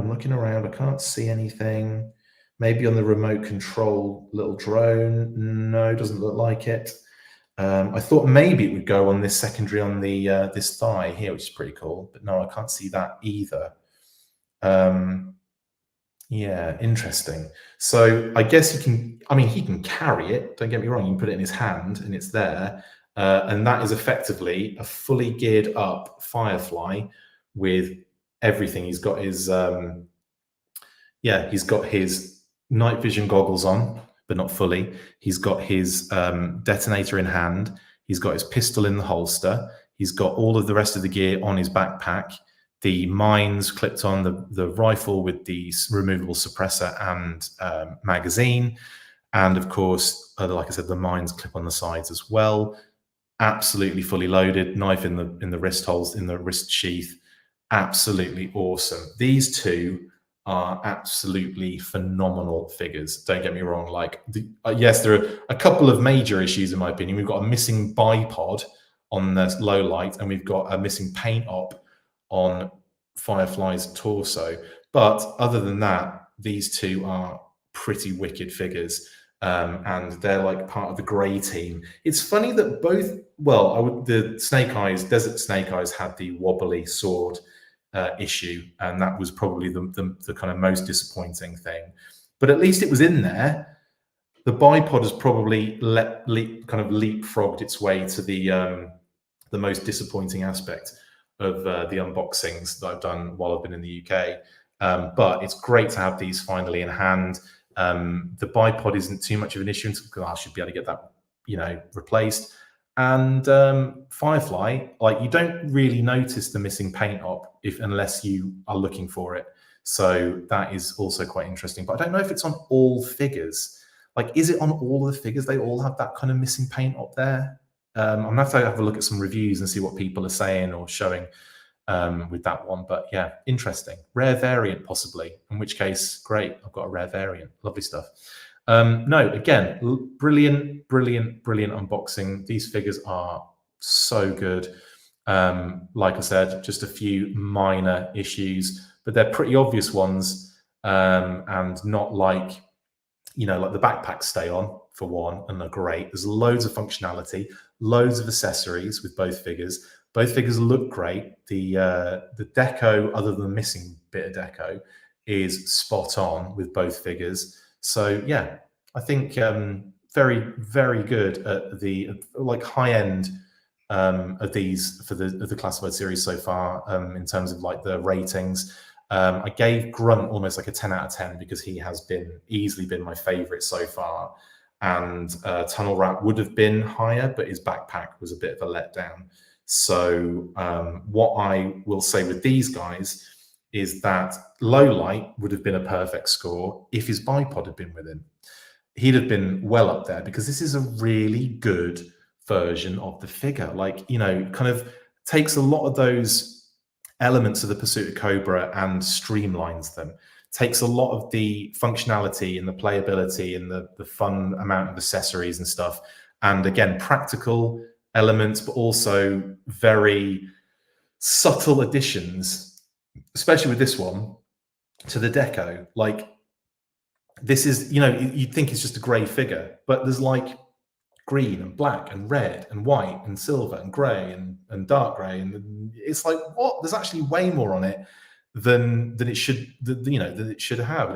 I can't see anything. Maybe on the remote control little drone. No, doesn't look like it. I thought maybe it would go on this secondary on the this thigh here, which is pretty cool, but no, I can't see that either. Yeah, interesting. So I guess he can carry it. Don't get me wrong. You can put it in his hand and it's there. And that is effectively a fully geared up Firefly with everything. He's got his, he's got his night vision goggles on, but not fully. He's got his detonator in hand. He's got his pistol in the holster. He's got all of the rest of the gear on his backpack. The mines clipped on the rifle with the removable suppressor and magazine. And of course, like I said, the mines clip on the sides as well. Absolutely fully loaded, knife in the wrist holes, in the wrist sheath. Absolutely awesome. These two are absolutely phenomenal figures. Don't get me wrong. Like, yes, there are a couple of major issues in my opinion. We've got a missing bipod on the low light, and we've got a missing paint op on Firefly's torso. But other than that, these two are pretty wicked figures. And they're like part of the grey team. It's funny that both, the Snake Eyes, Desert Snake Eyes had the wobbly sword issue, and that was probably the kind of most disappointing thing. But at least it was in there. The bipod has probably kind of leapfrogged its way to the most disappointing aspect of the unboxings that I've done while I've been in the UK. But it's great to have these finally in hand. The bipod isn't too much of an issue because I should be able to get that, replaced. And Firefly, like, you don't really notice the missing paint op unless you are looking for it. So that is also quite interesting. But I don't know if it's on all figures. Like, is it on all the figures? They all have that kind of missing paint op there. I'm gonna have to have a look at some reviews and see what people are saying or showing with that one. But yeah, interesting. Rare variant, possibly. In which case, great. I've got a rare variant. Lovely stuff. No, again, brilliant unboxing. These figures are so good. Like I said, just a few minor issues, but they're pretty obvious ones, and not like, like the backpacks stay on for one and are great. There's loads of functionality, loads of accessories with both figures. Both figures look great. The deco, other than the missing bit of deco, is spot on with both figures. So yeah, I think very, very good at the high end of these for the Classified series so far, in terms of like the ratings. I gave Grunt almost like a 10 out of 10 because he has easily been my favorite so far. And Tunnel Rat would have been higher, but his backpack was a bit of a letdown. So what I will say with these guys is that Low Light would have been a perfect score if his bipod had been with him. He'd have been well up there because this is a really good version of the figure. Like, kind of takes a lot of those elements of the Pursuit of Cobra and streamlines them. Takes a lot of the functionality and the playability and the fun amount of accessories and stuff. And again, practical elements, but also very subtle additions, especially with this one, to the deco. Like, this is, you'd think it's just a grey figure, but there's like green and black and red and white and silver and grey and dark grey. And it's like, what? There's actually way more on it than it should, than it should have.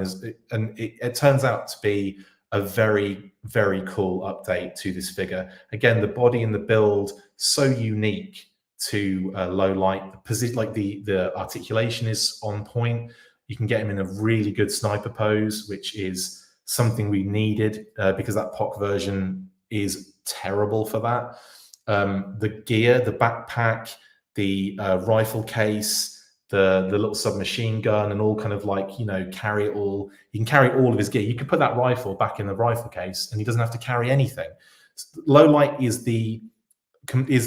And it turns out to be a very, very cool update to this figure. Again, the body and the build, so unique to low light. The position, like the articulation is on point. You can get him in a really good sniper pose, which is something we needed because that POC version is terrible for that. The gear, the backpack, the rifle case, the little submachine gun, and all kind of like, carry it all. You can carry all of his gear. You could put that rifle back in the rifle case and he doesn't have to carry anything. Low light is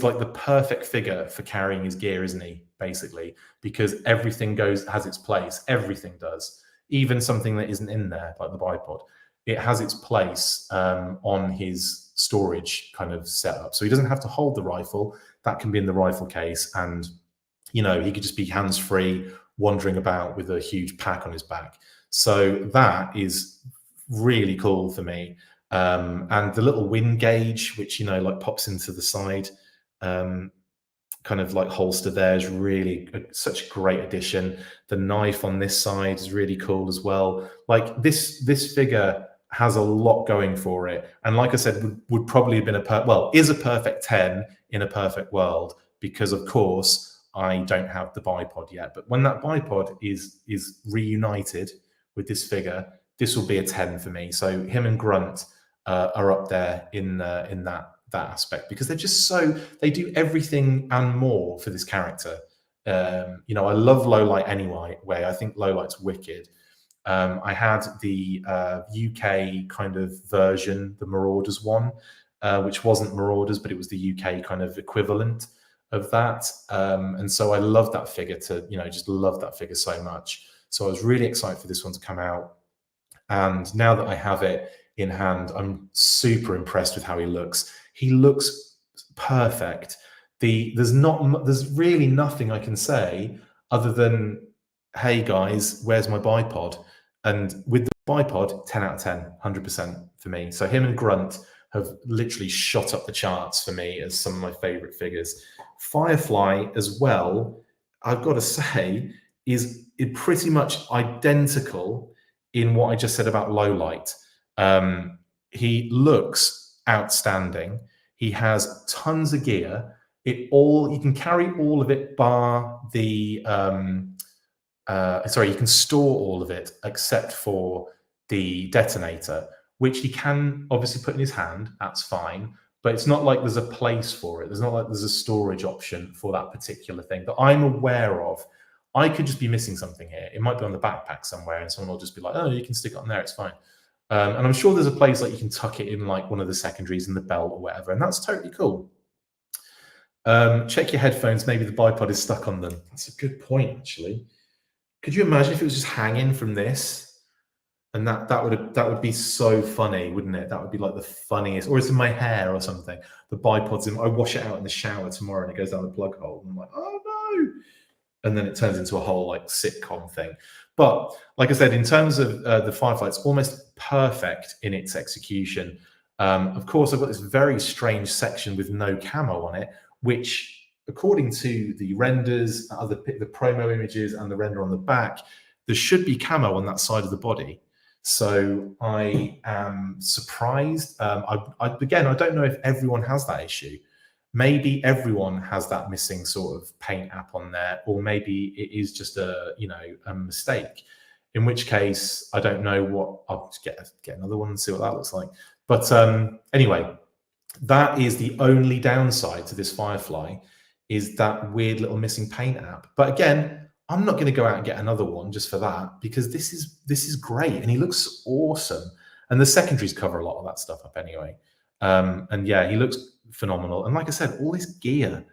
like the perfect figure for carrying his gear, isn't he? Basically, because everything has its place. Everything does. Even something that isn't in there, like the bipod, it has its place on his storage kind of setup. So he doesn't have to hold the rifle. That can be in the rifle case, and he could just be hands-free, wandering about with a huge pack on his back. So that is really cool for me. And the little wind gauge, which, like pops into the side, kind of like holster there, is really such a great addition. The knife on this side is really cool as well. Like this figure has a lot going for it. And like I said, would probably have been is a perfect 10 in a perfect world, because of course, I don't have the bipod yet, but when that bipod is reunited with this figure, this will be a 10 for me. So him and Grunt are up there in that aspect, because they do everything and more for this character. I love low light anyway. I think low light's wicked. I had the UK kind of version, the Marauders one, which wasn't Marauders, but it was the UK kind of equivalent of that. And so I love that figure just love that figure so much. So I was really excited for this one to come out. And now that I have it in hand, I'm super impressed with how he looks. He looks perfect. There's really nothing I can say other than, hey guys, where's my bipod? And with the bipod, 10 out of 10, 100% for me. So him and Grunt have literally shot up the charts for me as some of my favorite figures. Firefly as well, I've got to say, is pretty much identical in what I just said about low light. He looks outstanding. He has tons of gear. You can carry all of it bar the you can store all of it except for the detonator, which he can obviously put in his hand. That's fine, but it's not like there's a place for it. There's not like there's a storage option for that particular thing that I'm aware of. I could just be missing something here. It might be on the backpack somewhere, and someone will just be like, "Oh, you can stick it on there. It's fine." And I'm sure there's a place like you can tuck it in, like one of the secondaries in the belt or whatever, and that's totally cool. Check your headphones. Maybe the bipod is stuck on them. That's a good point, actually. Could you imagine if it was just hanging from this? And that would be so funny, wouldn't it? That would be like the funniest. Or it's in my hair or something. The bipod's in. I wash it out in the shower tomorrow, and it goes down the plug hole. And I'm like, oh no! And then it turns into a whole like sitcom thing. But like I said, in terms of the Firefly, it's almost perfect in its execution. Of course, I've got this very strange section with no camo on it, which, according to the renders, the promo images, and the render on the back, there should be camo on that side of the body. So I am surprised. Again, I don't know if everyone has that issue. Maybe everyone has that missing sort of paint app on there, or maybe it is just a mistake. In which case, I don't know what. I'll just get another one and see what that looks like. But anyway, that is the only downside to this Firefly, is that weird little missing paint app. But again, I'm not going to go out and get another one just for that, because this is great and he looks awesome. And the secondaries cover a lot of that stuff up anyway. And yeah, he looks phenomenal. And like I said, all this gear,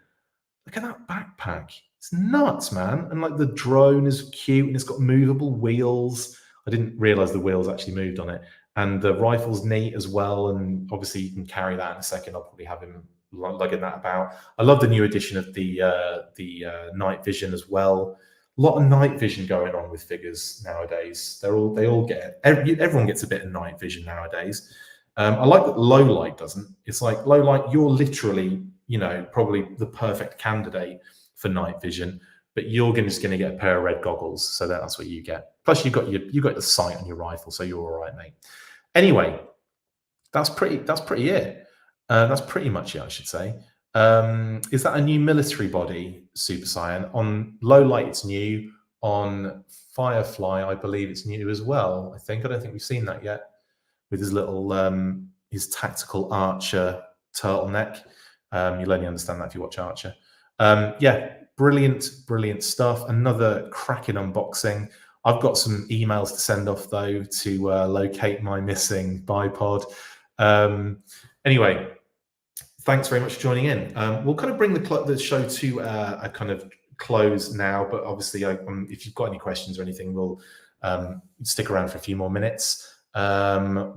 look at that backpack. It's nuts, man. And like the drone is cute and it's got movable wheels. I didn't realize the wheels actually moved on it. And the rifle's neat as well. And obviously you can carry that in a second. I'll probably have him lugging that about. I love the new edition of the night vision as well. A lot of night vision going on with figures nowadays. They all get it. Everyone gets a bit of night vision nowadays. I like that low light doesn't. It's like low light, you're literally, probably the perfect candidate for night vision. but you're just going to get a pair of red goggles. So that's what you get. Plus, you got the sight on your rifle, so you're all right, mate. Anyway, that's pretty it. That's pretty much it, I should say. Is that a new military body, Super Saiyan? On low light, it's new. On Firefly, I believe it's new as well. I don't think we've seen that yet, with his little his tactical Archer turtleneck. You'll only understand that if you watch Archer. Yeah, brilliant stuff. Another cracking unboxing. I've got some emails to send off though to locate my missing bipod. Anyway, thanks very much for joining in. We'll kind of bring the show to a kind of close now, but obviously if you've got any questions or anything, we'll stick around for a few more minutes. I'm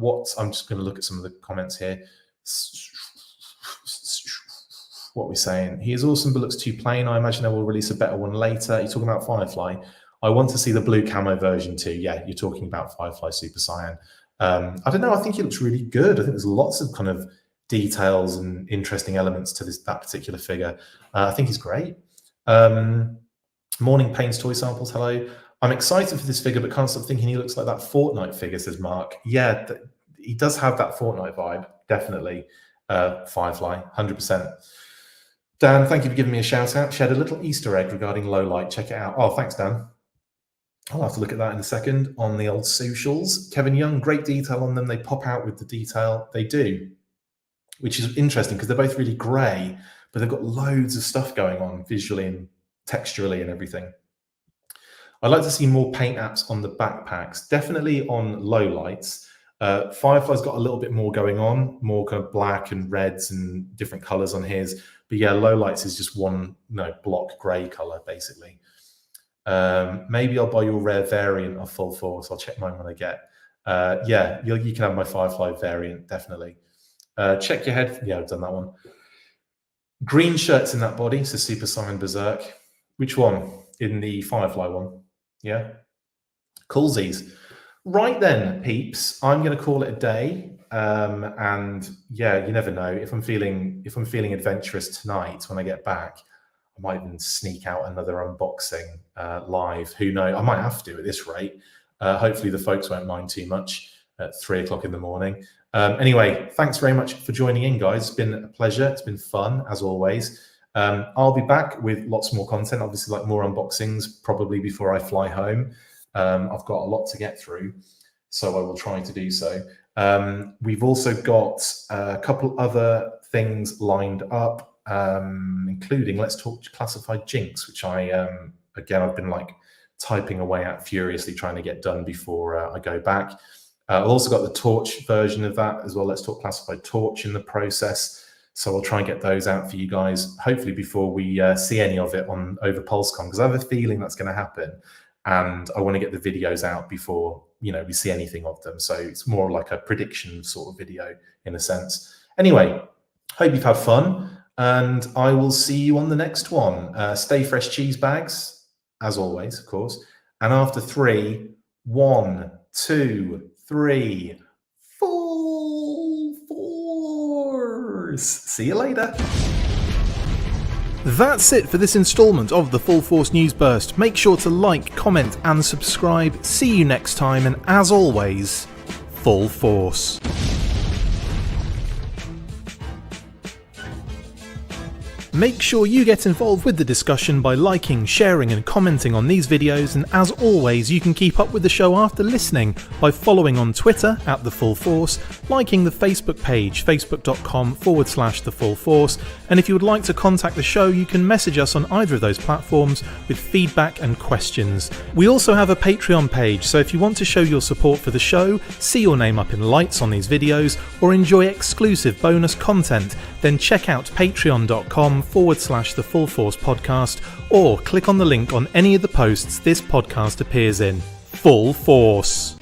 just going to look at some of the comments here. What are we saying? He is awesome, but looks too plain. I imagine they will release a better one later. You're talking about Firefly. I want to see the blue camo version too. Yeah, you're talking about Firefly Super Saiyan. I don't know. I think it looks really good. I think there's lots of kind of details and interesting elements to that particular figure. I think he's great. Morning Pains Toy Samples, hello. I'm excited for this figure, but can't stop thinking he looks like that Fortnite figure, says Mark. Yeah, he does have that Fortnite vibe, definitely. Firefly, 100%. Dan, thank you for giving me a shout out. Shared a little Easter egg regarding low light. Check it out. Oh, thanks, Dan. I'll have to look at that in a second on the old socials. Kevin Young, great detail on them. They pop out with the detail. They do, which is interesting because they're both really grey, but they've got loads of stuff going on visually and texturally and everything. I'd like to see more paint apps on the backpacks, definitely on low lights. Firefly's got a little bit more going on, more kind of black and reds and different colors on his. But yeah, low lights is just one block grey color, basically. Maybe I'll buy your rare variant of Full Force. I'll check mine when I get. Yeah, you can have my Firefly variant, definitely. Check your head. Yeah, I've done that one. Green shirts in that body, so Super Saiyan Berserk. Which one? In the Firefly one? Yeah. Coolsies. Right then, peeps, I'm going to call it a day. And yeah, you never know. If I'm feeling adventurous tonight when I get back, I might even sneak out another unboxing live. Who knows? I might have to at this rate. Hopefully the folks won't mind too much at 3 o'clock in the morning. Anyway, thanks very much for joining in, guys. It's been a pleasure. It's been fun, as always. I'll be back with lots more content, obviously, like more unboxings, probably before I fly home. I've got a lot to get through, so I will try to do so. We've also got a couple other things lined up, including Let's Talk Classified Jinx, which again, I've been like typing away at furiously trying to get done before I go back. I've also got the Torch version of that as well. Let's Talk Classified Torch in the process. So I'll try and get those out for you guys, hopefully before we see any of it over PulseCon, because I have a feeling that's going to happen. And I want to get the videos out before, we see anything of them. So it's more like a prediction sort of video in a sense. Anyway, hope you've had fun, and I will see you on the next one. Stay fresh, cheese bags, as always, of course. And after 3, 1, 2, 3, Full Force. See you later. That's it for this installment of the Full Force News Burst. Make sure to like, comment and subscribe. See you next time, and as always, Full Force. Make sure you get involved with the discussion by liking, sharing and commenting on these videos, and as always you can keep up with the show after listening by following on Twitter @The Full Force, liking the Facebook page facebook.com/The Full Force, and if you would like to contact the show you can message us on either of those platforms with feedback and questions. We also have a Patreon page, so if you want to show your support for the show, see your name up in lights on these videos, or enjoy exclusive bonus content, then check out patreon.com/The Full Force Podcast, or click on the link on any of the posts this podcast appears in. Full Force.